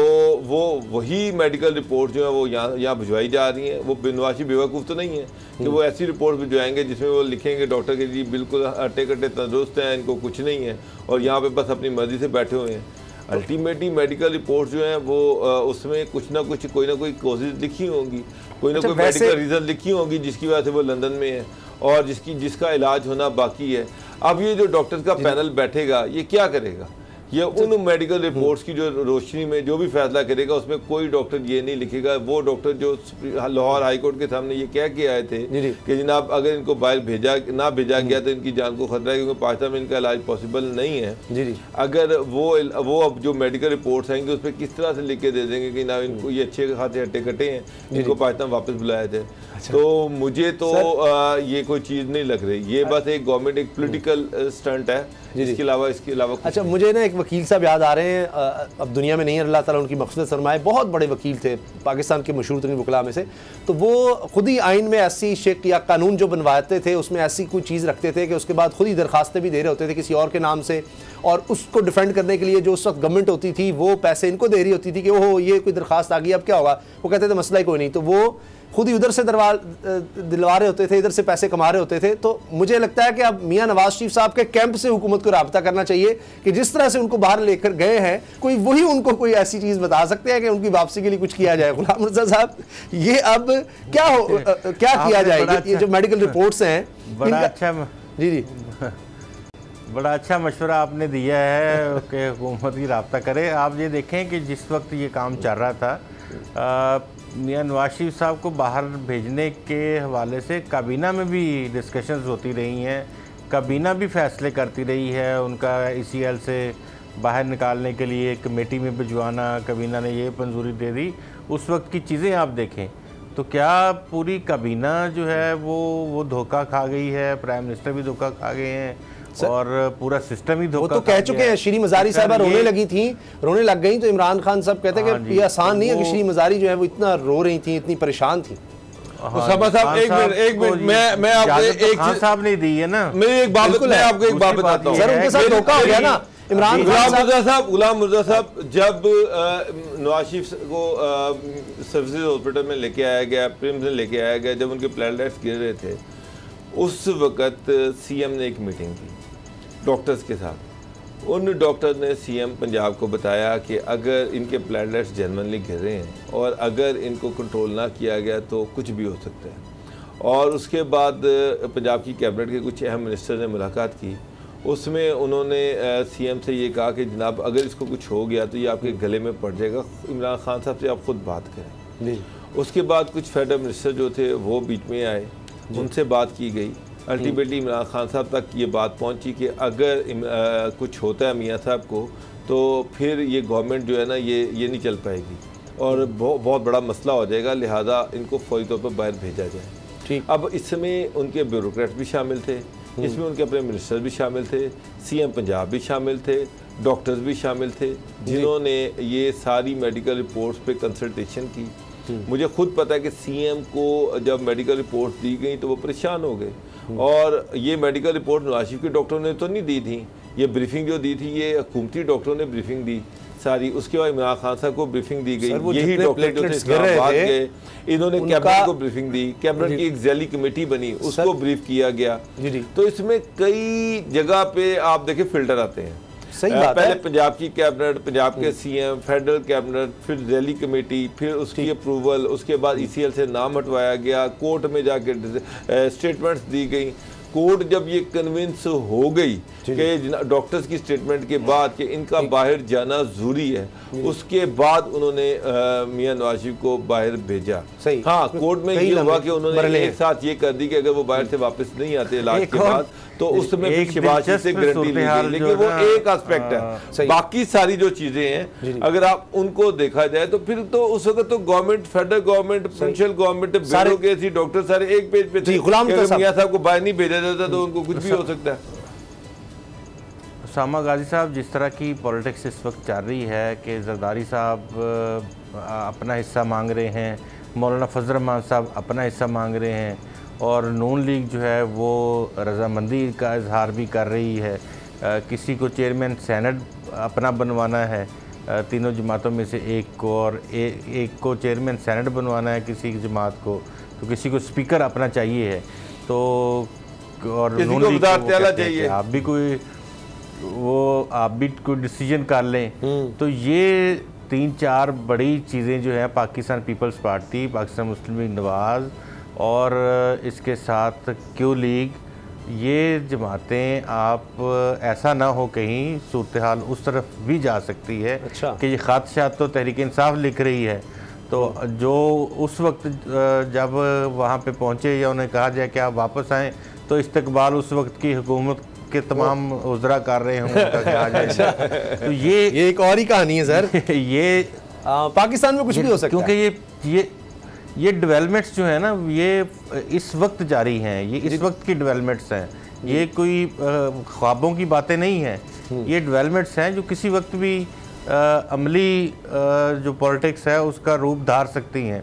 वो वही मेडिकल रिपोर्ट जो है वो यहाँ भिजवाई जा रही हैं। वो नवाज शरीफ बेवकूफ़ तो नहीं है कि वो ऐसी रिपोर्ट भिजवाएंगे जिसमें वो लिखेंगे डॉक्टर के जी बिल्कुल अट्टे कट्टे तंदुरुस्त हैं, इनको कुछ नहीं है, और यहाँ पे बस अपनी मर्जी से बैठे हुए हैं। अल्टीमेटली मेडिकल रिपोर्ट जो है वो उसमें कुछ ना कुछ कोई ना कोई कोशिश लिखी होंगी, कोई ना कोई मेडिकल रीज़न लिखी होंगी जिसकी वजह से वो लंदन में है और जिसका इलाज होना बाकी है। अब ये जो डॉक्टर्स का पैनल बैठेगा ये क्या करेगा? ये उन मेडिकल रिपोर्ट्स की जो रोशनी में जो भी फैसला करेगा उसमें कोई डॉक्टर ये नहीं लिखेगा। वो डॉक्टर जो लाहौर हाई कोर्ट के सामने ये कह के आए थे कि जनाब अगर इनको बाहर ना भेजा गया तो इनकी जान को खतरा है, क्योंकि पाकिस्तान में इनका इलाज पॉसिबल नहीं है। जी। अगर वो अब जो मेडिकल रिपोर्ट्स आएंगे उस पर किस तरह से लिख के दे देंगे कि ना इनको ये अच्छे खासे हट्टे कटे हैं, इनको पाकिस्तान वापस बुलाए थे। तो मुझे तो ये कोई चीज़ नहीं लग रही, ये बस एक गवर्नमेंट एक पॉलिटिकल स्टंट है, इसके अलावा अच्छा मुझे ना एक वकील साहब याद आ रहे हैं, अब दुनिया में नहीं है, अल्लाह ताला उनकी मक़फ़िरत फरमाए, बहुत बड़े वकील थे पाकिस्तान के मशहूर तरीन वकला में से। तो वो खुद ही आइन में ऐसी शेख या कानून जो बनवाते थे उसमें ऐसी कोई चीज़ रखते थे कि उसके बाद खुद ही दरखास्तें भी दे रहे होते थे किसी और के नाम से, और उसको डिफेंड करने के लिए जो उस वक्त गवर्नमेंट होती थी वो पैसे इनको दे रही होती थी कि ओहो ये कोई दरखास्त आ गई अब क्या होगा। वो कहते थे मसला ही कोई नहीं, तो वो खुद ही उधर से दिलवा रहे होते थे, इधर से पैसे कमा रहे होते थे। तो मुझे लगता है कि अब मियां नवाज शरीफ साहब के कैंप से हुकूमत को राब्ता करना चाहिए कि जिस तरह से उनको बाहर लेकर गए हैं कोई वही उनको कोई ऐसी चीज़ बता सकते हैं कि उनकी वापसी के लिए कुछ किया जाए। गुलाम मिर्जा साहब ये अब क्या किया जाए? ये जो मेडिकल रिपोर्ट्स हैं बड़ा अच्छा जी बड़ा अच्छा मशवरा आपने दिया है कि हुकूमत की राब्ता करे। आप ये देखें कि जिस वक्त ये काम चल रहा था मियां नवाज शरीफ साहब को बाहर भेजने के हवाले से काबीना में भी डिस्कशंस होती रही हैं, काबीना भी फैसले करती रही है उनका ECL से बाहर निकालने के लिए कमेटी में भिजवाना, काबीना ने ये मंजूरी दे दी। उस वक्त की चीज़ें आप देखें तो क्या पूरी काबीना जो है वो धोखा खा गई है, प्राइम मिनिस्टर भी धोखा खा गए हैं और पूरा सिस्टम ही धोखा। वो तो कह चुके हैं, श्री मजारी साहब रोने लग गई, तो इमरान खान साहब कहते हैं कि ये आसान नहीं है कि श्री मजारी जो है वो इतना रो रही थी, इतनी परेशान थी। एक मिनट मैं आपको एक खान साहब ने दी है ना, मेरी एक बात मैं आपको एक बात बताता हूँ सर, उनके साथ धोखा हो गया ना इमरान गुलाम मिर्जा साहब जब नवाज शरीफ को सर्विसेज हॉस्पिटल में लेके आया गया, प्रिम्स में लेके आया गया, जब उनके प्लेटलेट्स गिर रहे थे उस वक़्त CM ने एक मीटिंग की डॉक्टर्स के साथ। उन डॉक्टर ने CM पंजाब को बताया कि अगर इनके प्लेटलेट्स जेन्युइनली गिर रहे हैं और अगर इनको कंट्रोल ना किया गया तो कुछ भी हो सकता है। और उसके बाद पंजाब की कैबिनेट के कुछ अहम मिनिस्टर ने मुलाकात की, उसमें उन्होंने CM से ये कहा कि जनाब अगर इसको कुछ हो गया तो ये आपके गले में पड़ जाएगा, इमरान खान साहब से आप ख़ुद बात करें। उसके बाद कुछ फेडरल मिनिस्टर जो थे वो बीच में आए, उनसे बात की गई। अल्टीमेटली इमरान खान साहब तक ये बात पहुंची कि अगर कुछ होता है मियाँ साहब को तो फिर ये गवर्नमेंट जो है ना ये नहीं चल पाएगी और बहुत बड़ा मसला हो जाएगा, लिहाजा इनको फौरी तौर पर बाहर भेजा जाए। ठीक। अब इसमें उनके ब्यूरोक्रेट भी शामिल थे, इसमें उनके अपने मिनिस्टर भी शामिल थे, सीएम पंजाब भी शामिल थे, डॉक्टर्स भी शामिल थे, जिन्होंने ये सारी मेडिकल रिपोर्ट्स पे कंसल्टेशन की। मुझे खुद पता है कि सीएम को जब मेडिकल रिपोर्ट दी गई तो वो परेशान हो गए, और ये मेडिकल रिपोर्ट नवाज शरीफ के डॉक्टरों ने तो नहीं दी थी, ये ब्रीफिंग जो दी थी ये हुकूमती डॉक्टरों ने ब्रीफिंग दी सारी। उसके बाद इमरान खान साहब को ब्रीफिंग दी गई, यही डॉक्टर जो थे इस्लामाबाद गए, इन्होंने कैबिनेट को ब्रीफिंग दी, कैबिनेट की एक जैली कमेटी बनी, उसको ब्रीफ किया गया। तो इसमें कई जगह पे आप देखें फिल्टर आते हैं। सही बात पहले है। पंजाब की कैबिनेट, पंजाब के सीएम, फेडरल कैबिनेट, फिर दिल्ली कमेटी, फिर उसकी अप्रूवल, उसके बाद ईसीएल से नाम हटवाया गया, कोर्ट में जाके स्टेटमेंट्स दी गई। कोर्ट जब ये कन्विंस हो गई कि डॉक्टर्स की स्टेटमेंट के बाद कि इनका बाहर जाना जरूरी है, उसके बाद उन्होंने मियां नवाज शरीफ को बाहर भेजा। सही। हाँ, कोर्ट में ये हुआ कि उन्होंने एक साथ ये कर दी कि अगर वो बाहर से वापस नहीं आते इलाज के बाद तो उस समय शहबाज शरीफ से गारंटी ली गई, लेकिन वो एक एस्पेक्ट है। बाकी सारी जो चीजें हैं अगर आप उनको देखा जाए तो फिर तो उस वक्त तो government, federal government, provincial government, bureaucracy, doctor सारे एक पेज पे थे। मियां साहब को बाहर नहीं भेजा जाता तो उनको कुछ भी हो सकता है। उसामा गाजी साहब, जिस तरह की पॉलिटिक्स इस वक्त चल रही है कि जरदारी साहब अपना हिस्सा मांग रहे हैं, मौलाना फजल रहमान साहब अपना हिस्सा मांग रहे हैं, और नून लीग जो है वो रजामंदी का इजहार भी कर रही है। किसी को चेयरमैन सेनेट अपना बनवाना है, तीनों जमातों में से एक को, और एक को चेयरमैन सेनेट बनवाना है किसी की जमात को, तो किसी को स्पीकर अपना चाहिए है। तो और नून लीग को चाहिए आप भी कोई डिसीजन कर लें। तो ये 3-4 बड़ी चीज़ें जो है पाकिस्तान पीपल्स पार्टी, पाकिस्तान मुस्लिम लीग नवाज़ और इसके साथ क्यू लीग, ये जमातें आप ऐसा ना हो कहीं सूरत हाल उस तरफ भी जा सकती है। अच्छा। कि ये ख़ादशात तो तहरीक इंसाफ लिख रही है, तो जो उस वक्त जब वहाँ पे पहुँचे या उन्हें कहा जाए कि आप वापस आएँ तो इस्तकबाल उस वक्त की हुकूमत के तमाम उज़रा कर रहे होंगे तो ये एक और ही कहानी है सर। ये पाकिस्तान में कुछ भी हो सकता है, क्योंकि ये डेवलपमेंट्स जो है ना ये इस वक्त जारी हैं, ये इस वक्त की डेवलपमेंट्स हैं, ये कोई ख्वाबों की बातें नहीं हैं, ये डेवलपमेंट्स हैं जो किसी वक्त भी अमली जो पॉलिटिक्स है उसका रूप धार सकती हैं।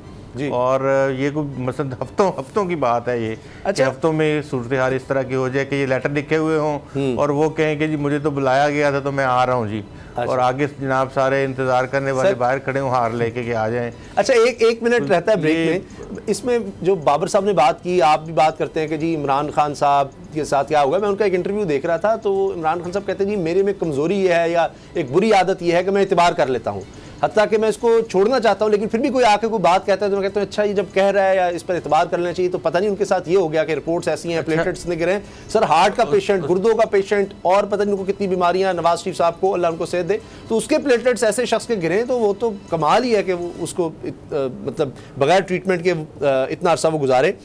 और ये कोई मसलन हफ्तों की बात है ये। अच्छा। कि हफ्तों में सूरत हाल इस तरह की हो जाए कि ये लेटर लिखे हुए हों और वो कहें कि जी मुझे तो बुलाया गया था तो मैं आ रहा हूँ जी। अच्छा। और आगे जनाब सारे इंतजार करने वाले बाहर खड़े हों हार लेके कि आ जाएं। अच्छा, एक मिनट रहता है ब्रेक में। इसमें जो बाबर साहब ने बात की, आप भी बात करते हैं कि जी इमरान खान साहब के साथ क्या होगा। मैं उनका एक इंटरव्यू देख रहा था तो इमरान खान साहब कहते हैं जी मेरे में कमज़ोरी ये है या एक बुरी आदत ये है कि मैं एतबार कर लेता हूँ, हत्ता कि मैं इसको छोड़ना चाहता हूँ, लेकिन फिर भी कोई आके कोई बात कहता है तो मैं कहता हूँ अच्छा ये जब कह रहा है या इस पर एतबार कर लेना चाहिए। तो पता नहीं उनके साथ ये हो गया कि रिपोर्ट्स ऐसी हैं, प्लेटलेट्स ने गिरे सर, हार्ट का पेशेंट, गुर्दों का पेशेंट और पता नहीं उनको कितनी बीमारियां, नवाज शरीफ साहब को अल्लाह उनको सेहत दे, तो उसके प्लेटलेट्स ऐसे शख्स के गिरे तो वो तो कमाल ही है कि वो उसको मतलब बगैर ट्रीटमेंट के इतना अरसा वो गुजारे।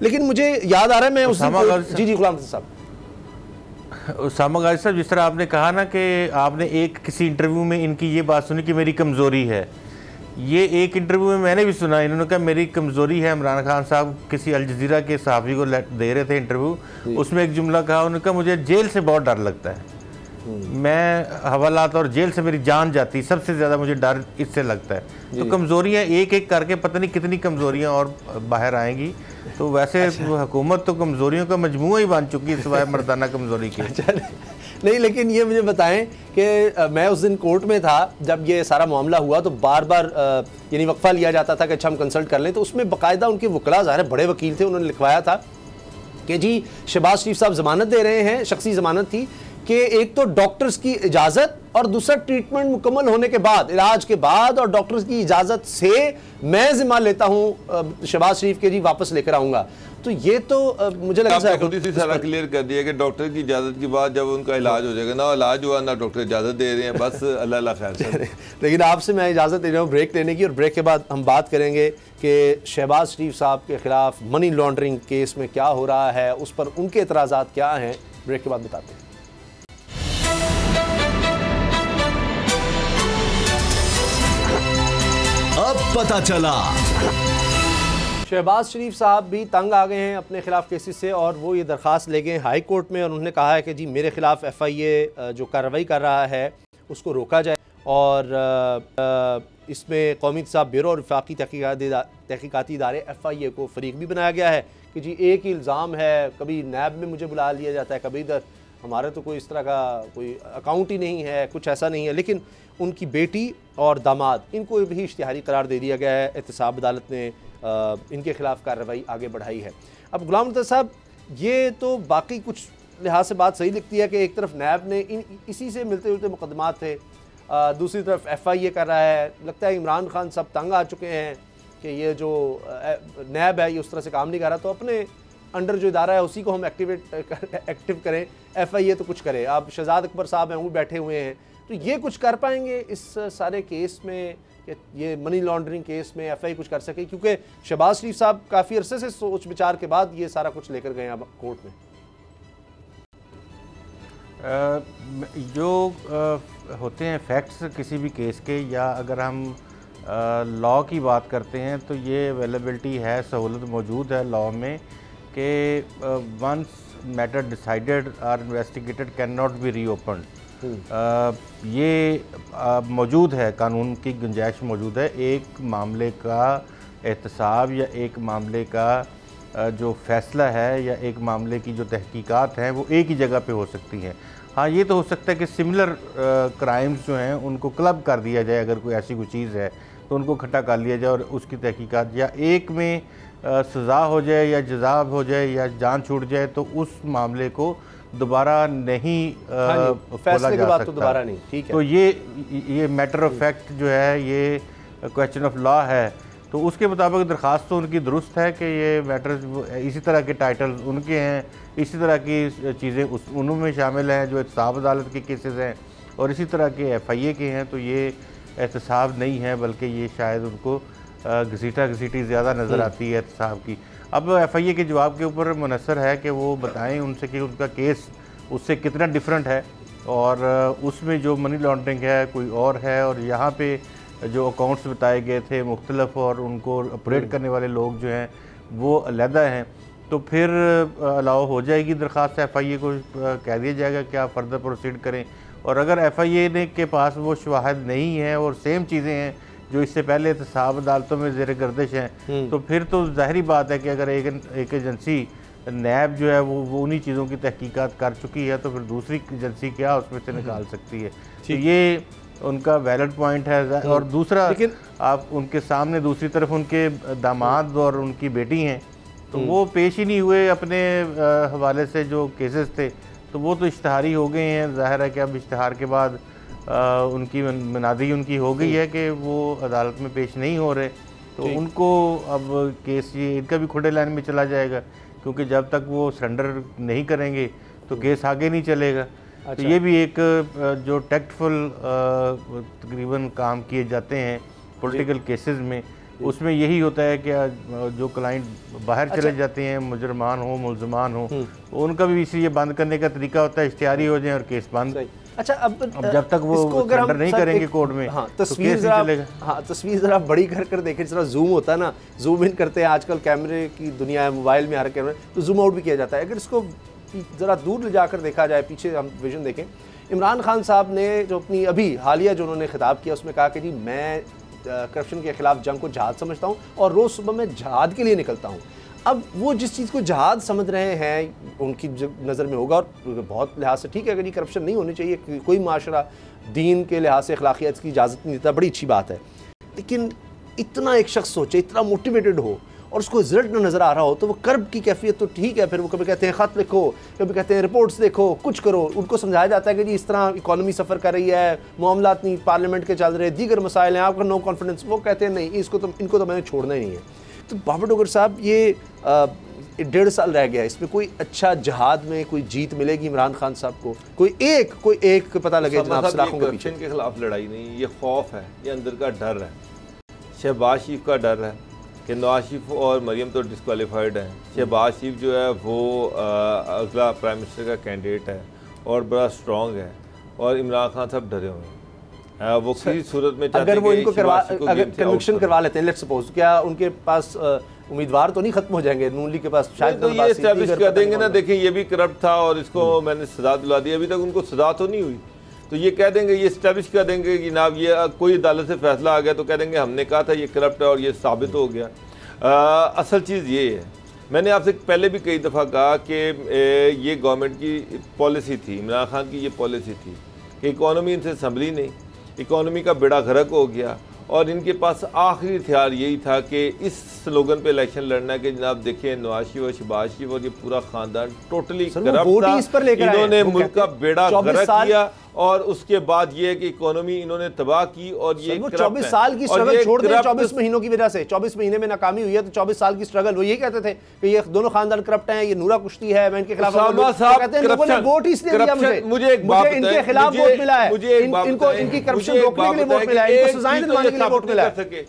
लेकिन मुझे याद आ रहा है मैं उस दिन जी गुलाम साहब, उसामा गाजी साहब, जिस तरह आपने कहा ना कि आपने किसी इंटरव्यू में इनकी ये बात सुनी कि मेरी कमज़ोरी है, ये एक इंटरव्यू में मैंने भी सुना, इन्होंने कहा मेरी कमज़ोरी है। इमरान खान साहब किसी अल जज़ीरा के सहाफ़ी को दे रहे थे इंटरव्यू, उसमें एक जुमला कहा, उन्होंने कहा मुझे जेल से बहुत डर लगता है, मैं हवालात और जेल से मेरी जान जाती, सबसे ज़्यादा मुझे डर इससे लगता है। तो कमज़ोरियाँ एक एक करके पता नहीं कितनी कमज़ोरियाँ और बाहर आएंगी। तो वैसे हुकूमत तो कमज़ोरियों का मजमूआ ही बन चुकी है सिवाय मर्दाना कमज़ोरी की। नहीं, लेकिन ये मुझे बताएं कि मैं उस दिन कोर्ट में था जब ये सारा मामला हुआ, तो बार बार यानी वक्फा लिया जाता था कि अच्छा हम कंसल्ट कर लें, तो उसमें बाकायदा उनके वकला ज़ाहिर बड़े वकील थे, उन्होंने लिखवाया था कि जी शहबाज शरीफ साहब ज़मानत दे रहे हैं, शख्सी ज़मानत थी कि एक तो डॉक्टर्स की इजाज़त और दूसरा ट्रीटमेंट मुकम्मल होने के बाद, इलाज के बाद और डॉक्टर्स की इजाज़त से मैं जिम्मा लेता हूँ शहबाज शरीफ के जी वापस लेकर आऊँगा। तो ये तो मुझे लगता है खुद ही सारा क्लियर कर दिया कि डॉक्टर की इजाज़त के बाद जब उनका इलाज हो जाएगा, ना इलाज हुआ ना डॉक्टर इजाज़त दे रहे हैं, बस अल्लाह अल्लाह खैर करे। लेकिन आपसे मैं इजाज़त दे रहा हूँ ब्रेक लेने की, और ब्रेक के बाद हम बात करेंगे कि शहबाज शरीफ साहब के खिलाफ मनी लॉन्ड्रिंग केस में क्या हो रहा है, उस पर उनके एतराज़ात क्या हैं। ब्रेक के बाद बताते हैं। अब पता चला शहबाज शरीफ साहब भी तंग आ गए हैं अपने खिलाफ केसेस से, और वो ये दरख्वास्त ले गए हाई कोर्ट में, और उन्होंने कहा है कि जी मेरे खिलाफ FIA जो कार्रवाई कर रहा है उसको रोका जाए, और इसमें कौमी इंतसाब ब्यूरो और वफाकी तहकीकाती इदारे FIA को फरीक भी बनाया गया है कि जी एक ही इल्ज़ाम है, कभी नैब में मुझे बुला लिया जाता है, कभी इधर, हमारे तो कोई इस तरह का कोई अकाउंट ही नहीं है, कुछ ऐसा नहीं है। लेकिन उनकी बेटी और दामाद, इनको भी इश्तिहारी करार दे दिया गया है। एहतसाब अदालत ने इनके खिलाफ कार्रवाई आगे बढ़ाई है। अब गुलाम मुर्तज़ा साहब, ये तो बाकी कुछ लिहाज से बात सही लिखती है कि एक तरफ नैब ने इसी से मिलते जुलते मुकदमात थे, दूसरी तरफ FIA कर रहा है। लगता है इमरान खान सब तंग आ चुके हैं कि ये जो नैब है ये उस तरह से काम नहीं कर रहा, तो अपने अंडर जो इदारा है उसी को हम एक्टिव करें, FIA तो कुछ करे। आप शहजाद अकबर साहब हैं, वो बैठे हुए हैं, तो ये कुछ कर पाएंगे इस सारे केस में, ये मनी लॉन्ड्रिंग केस में FIA कुछ कर सके? क्योंकि शहबाज शरीफ साहब काफ़ी अरसे से सोच विचार के बाद ये सारा कुछ लेकर गए अब कोर्ट में। जो होते हैं फैक्ट्स किसी भी केस के, या अगर हम लॉ की बात करते हैं तो ये अवेलेबिलिटी है, सहूलत मौजूद है लॉ में कि वंस मैटर डिसाइडेड और investigated can not be reopened. ये मौजूद है, कानून की गुंजाइश मौजूद है। एक मामले का एहतसाब या एक मामले का जो फैसला है या एक मामले की जो तहकीकात हैं वो एक ही जगह पे हो सकती हैं। हाँ, ये तो हो सकता है कि सिमिलर क्राइम्स जो हैं उनको क्लब कर दिया जाए, अगर कोई ऐसी कोई चीज़ है तो उनको इकट्ठा कर लिया जाए और उसकी तहकीकात या एक में सज़ा हो जाए या जज़ाब हो जाए या जान छूट जाए, तो उस मामले को दोबारा नहीं फैसले के बाद तो दोबारा नहीं। ठीक है, तो ये मैटर ऑफ फैक्ट जो है, ये क्वेश्चन ऑफ लॉ है, तो उसके मुताबिक दरख्वास्त तो उनकी दुरुस्त है कि ये मैटर्स इसी तरह के टाइटल उनके हैं, इसी तरह की चीज़ें उनमें शामिल हैं जो एहतसाब अदालत के केसेस हैं, और इसी तरह के FIA के हैं। तो ये एहतसाब नहीं है, बल्कि ये शायद उनको घसीटी ज़्यादा नज़र आती है एहतसाब की। अब FIA के जवाब के ऊपर मुनसर है कि वो बताएं उनसे कि उनका केस उससे कितना डिफरेंट है, और उसमें जो मनी लॉन्ड्रिंग है कोई और है, और यहाँ पे जो अकाउंट्स बताए गए थे मुख्तलफ और उनको ऑपरेट करने वाले लोग जो हैं वो अलहदा हैं। तो फिर अलाउ हो जाएगी दरख्वास्त, FIA को कह दिया जाएगा कि आप फर्दर प्रोसीड करें। और अगर FIA ने के पास वो शवाहिद नहीं है और सेम चीज़ें हैं जो इससे पहले एहतसाब अदालतों में ज़ेर गर्दिश हैं, तो फिर तो ज़ाहिरी बात है कि अगर एक एजेंसी नैब जो है वो उन्हीं चीज़ों की तहकीकात कर चुकी है, तो फिर दूसरी एजेंसी क्या उसमें से निकाल सकती है। तो ये उनका वैलिड पॉइंट है। और दूसरा, लेकिन आप उनके सामने दूसरी तरफ उनके दामाद और उनकी बेटी हैं, तो वो पेश ही नहीं हुए अपने हवाले से जो केसेस थे, तो वो तो इश्तहारी हो गए हैं। ज़ाहिर है कि अब इश्तहार के बाद उनकी मनादी उनकी हो गई है कि वो अदालत में पेश नहीं हो रहे, तो उनको अब केस ये इनका भी खुले लाइन में चला जाएगा, क्योंकि जब तक वो सरेंडर नहीं करेंगे तो केस आगे नहीं चलेगा। तो ये भी एक जो टैक्टफुल तकरीबन काम किए जाते हैं पॉलिटिकल केसेस में, उसमें यही होता है कि जो क्लाइंट बाहर चले जाते हैं, मुजरमान हो मुलजमान हो, उनका भी इसलिए बंद करने का तरीका होता है इश्तिहारी हो जाए और केस बंद। अच्छा, अब जब तक वो सरेंडर नहीं करेंगे कोर्ट में, तस्वीर ज़रा बड़ी कर देखें, जरा जूम होता है ना, जूम इन करते हैं, आजकल कैमरे की दुनिया है, मोबाइल में हर कैमरे, तो जूम आउट भी किया जाता है। अगर इसको ज़रा दूर ले जाकर देखा जाए, पीछे हम विजन देखें, इमरान खान साहब ने जो अपनी अभी हालिया जो उन्होंने खिताब किया उसमें कहा कि जी मैं करप्शन के ख़िलाफ़ जंग को जहाद समझता हूँ और रोज़ सुबह मैं जहाद के लिए निकलता हूँ। अब वो जिस चीज़ को जहाद समझ रहे हैं उनकी नज़र में होगा, और बहुत लिहाज से ठीक है, अगर ये करप्शन नहीं होनी चाहिए, कोई माशरा दीन के लिहाज से अखलाकियात की इजाज़त नहीं देता, बड़ी अच्छी बात है। लेकिन इतना एक शख्स सोचे, इतना मोटिवेटेड हो और उसको रिजल्ट न नज़र आ रहा हो, तो वो कर्ब की कैफियत तो ठीक है, फिर वो कभी कहते हैं ख़त लिखो, कभी कहते हैं रिपोर्ट्स देखो, कुछ करो। उनको समझाया जाता है कि जी इस तरह इकॉनमी सफ़र कर रही है, मामलात नहीं पार्लियामेंट के चल रहे, दीगर मसाइल हैं, आपका नो कॉन्फिडेंस। वो कहते हैं नहीं, इनको तो मैंने छोड़ना ही नहीं है। तो बाबर डोगर साहब, ये 1.5 साल रह गया, इसमें कोई अच्छा जहाद में कोई जीत मिलेगी इमरान खान साहब को? कोई एक पता लगे जनाब सलाखों के पीछे? करप्शन के खिलाफ लड़ाई नहीं, ये खौफ है, ये अंदर का डर है। शहबाज शरीफ का डर है कि नवाज शरीफ और मरियम तो डिस्क्वालीफाइड हैं, शहबाज शरीफ जो है वो अगला प्राइम मिनिस्टर का कैंडिडेट है और बड़ा स्ट्रॉन्ग है, और इमरान खान साहब डरे हुए हैं। वो किसी सूरत में अगर वो इनको अगर कन्विक्शन करवा लेते हैं, लेट्स सपोज, क्या उनके पास उम्मीदवार तो नहीं खत्म हो जाएंगे नून लीग के पास? शायद तो ये एस्टैब्लिश कर देंगे ना, देखिए ये भी करप्ट था और इसको मैंने सजा दिला दी, अभी तक उनको सजा तो नहीं हुई, तो ये कह देंगे, ये एस्टैब्लिश कर देंगे कि जनाब ये कोई अदालत से फैसला आ गया तो कह देंगे हमने कहा था ये करप्ट है और ये साबित हो गया। असल चीज़ ये है, मैंने आपसे पहले भी कई दफ़ा कहा कि ये गवर्नमेंट की पॉलिसी थी, इमरान खान की ये पॉलिसी थी कि इकॉनमी इनसे संभली नहीं, इकॉनमी का बेड़ा गर्क हो गया और इनके पास आखिरी हथियार यही था कि इस स्लोगन पे इलेक्शन लड़ना है कि जनाब देखिए नवाज शरीफ और शहबाज शरीफ और ये पूरा खानदान टोटली करप्ट था, इन्होंने मुल्क का बेड़ा गर्क किया और उसके बाद ये है कि इकोनॉमी इन्होंने तबाह की और ये 24 साल की स्ट्रगल छोड़ दें 24 महीनों की वजह से, 24 महीने में नाकामी हुई है तो 24 साल की स्ट्रगल, वो ये कहते थे कि ये दोनों खानदान करप्ट हैं, ये नूरा कुश्ती है, मैं इनके खिलाफ कहते हैं लोगों ने वोट इसलिए दिया मुझे इनके खिलाफ वोट मिला है, इनको इनकी करप्शन रोकने के लिए वोट मिला है, इनको सजाएं दिलवाने के लिए वोट मिला है।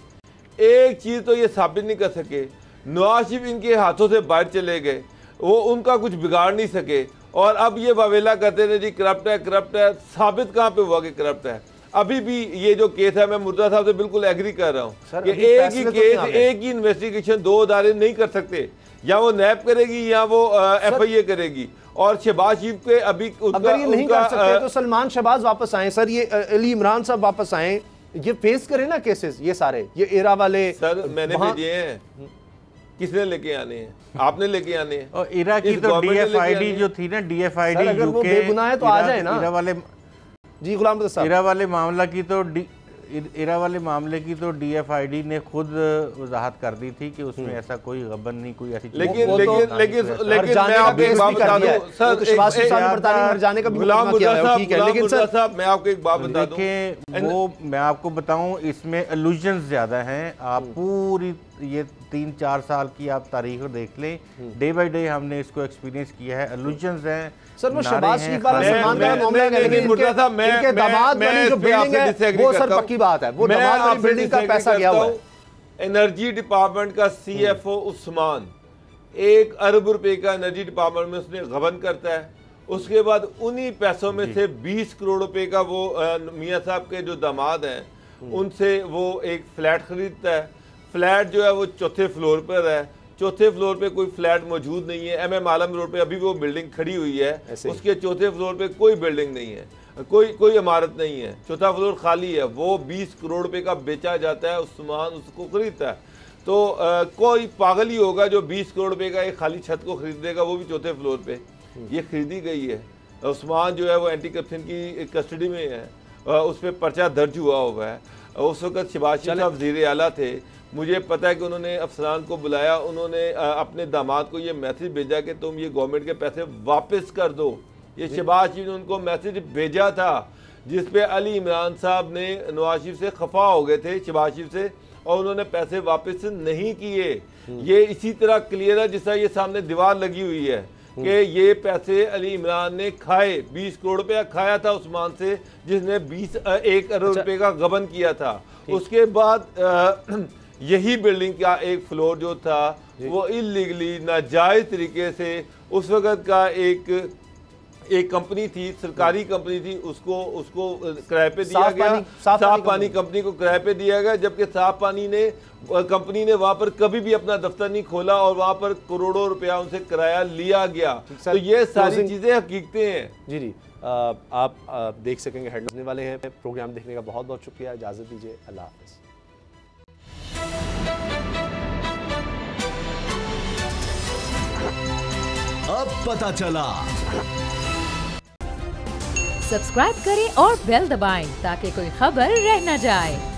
एक चीज तो ये साबित नहीं कर सके, नवाज शरीफ इनके हाथों से बाहर चले गए, वो उनका कुछ बिगाड़ नहीं सके और अब ये वावेला करते थे जी करप्ट है, साबित कहाँ पे हुआ कि करप्ट है? अभी भी ये जो केस है, मैं मुर्तज़ा साहब से बिल्कुल एग्री कर रहा हूँ कि एक ही केस, एक ही इन्वेस्टिगेशन 2 अदारे नहीं कर सकते, या वो नैब करेगी या वो FIA करेगी। और शहबाज शरीफ के अभी अगर ये नहीं कर सकते तो सलमान शहबाज वापस आए सर, ये अली इमरान साहब वापस आए, ये फेस करें ना केसेस, ये सारे ये एरा वाले सर मैंने भेजे हैं, किसने लेके आने हैं? आपने लेके आने हैं। और इरा की तो DFID जो थी ना, DFID अगर वो बेगुनाह है तो आ जाए ना। इरा वाले जी गुलाम साहब, इरा वाले मामले की तो DFID ने खुद वजाहत कर दी थी कि उसमें ऐसा कोई गबन नहीं, कोई ऐसी लेकिन मैं आपको एक बात बता दूं सर, गुलाम साहब मैं आपको एक बात बता दूं, देखिए वो मैं आपको बताऊं इसमें एलुजन्स ज्यादा हैं। आप पूरी ये 3-4 साल की आप तारीख देख लें, डे बाय डे हमने इसको एक्सपीरियंस किया है, एलुजन्स हैं सर। वो शहबाज शरीफ वाला सलमान का मामला है, लेकिन इनके दामाद वाली जो बिल्डिंग है वो सर पक्की बात है, वो दामाद वाली बिल्डिंग का पैसा गया हुआ है। एनर्जी डिपार्टमेंट का CFO उस्मान 1 अरब रुपए का एनर्जी डिपार्टमेंट में उसने गबन करता है, उसके बाद उन्हीं पैसों में से 20 करोड़ रुपए का वो मियाँ साहब के जो दामाद हैं उनसे वो एक फ्लैट खरीदता है। फ्लैट जो है वो 4थे फ्लोर पर है, 4थे फ्लोर पे कोई फ्लैट मौजूद नहीं है, MM आलम रोड पे अभी वो बिल्डिंग खड़ी हुई है, उसके 4थे फ्लोर पे कोई बिल्डिंग नहीं है, कोई इमारत नहीं है, 4था फ्लोर खाली है, वो 20 करोड़ रुपए का बेचा जाता है, उस्मान उसको खरीदता है। तो कोई पागल ही होगा जो 20 करोड़ रुपए का एक खाली छत को खरीद देगा, वो भी 4थे फ्लोर पे। ये खरीदी गई है। उस्मान जो है वो एंटी करप्शन की कस्टडी में है, उस पर पर्चा दर्ज हुआ है। उस वक्त शहबाज शरीफ वज़ीर आला थे, मुझे पता है कि उन्होंने अफसरान को बुलाया, उन्होंने अपने दामाद को ये मैसेज भेजा कि तुम ये गवर्नमेंट के पैसे वापस कर दो। ये शहबाज शरीफ ने उनको मैसेज भेजा था जिस पे अली इमरान साहब ने नवाज शरीफ से खफा हो गए थे, शहबाज शरीफ से, और उन्होंने पैसे वापस नहीं किए। ये इसी तरह क्लियर है जिस तरह ये सामने दीवार लगी हुई है कि ये पैसे अली इमरान ने खाए, 20 करोड़ रुपया खाया था उस्मान से, जिसने 1 अरब रुपए का गबन किया था। उसके बाद यही बिल्डिंग का एक फ्लोर जो था वो इलीगली नाजायज तरीके से उस वक्त का एक कंपनी थी, सरकारी कंपनी थी, उसको किराए पे दिया गया, साफ पानी कंपनी को किराए पे दिया गया, जबकि साफ पानी ने कंपनी ने वहां पर कभी भी अपना दफ्तर नहीं खोला और वहां पर करोड़ों रुपया उनसे किराया लिया गया। तो ये सारी चीजें हकीकतें हैं। जी आप देख सकेंगे हेडलाइंस होने वाले हैं। प्रोग्राम देखने का बहुत बहुत शुक्रिया, इजाजत दीजिए, अल्लाह हाफिज। अब पता चला। सब्सक्राइब करें और बेल दबाएं ताकि कोई खबर रह न जाए।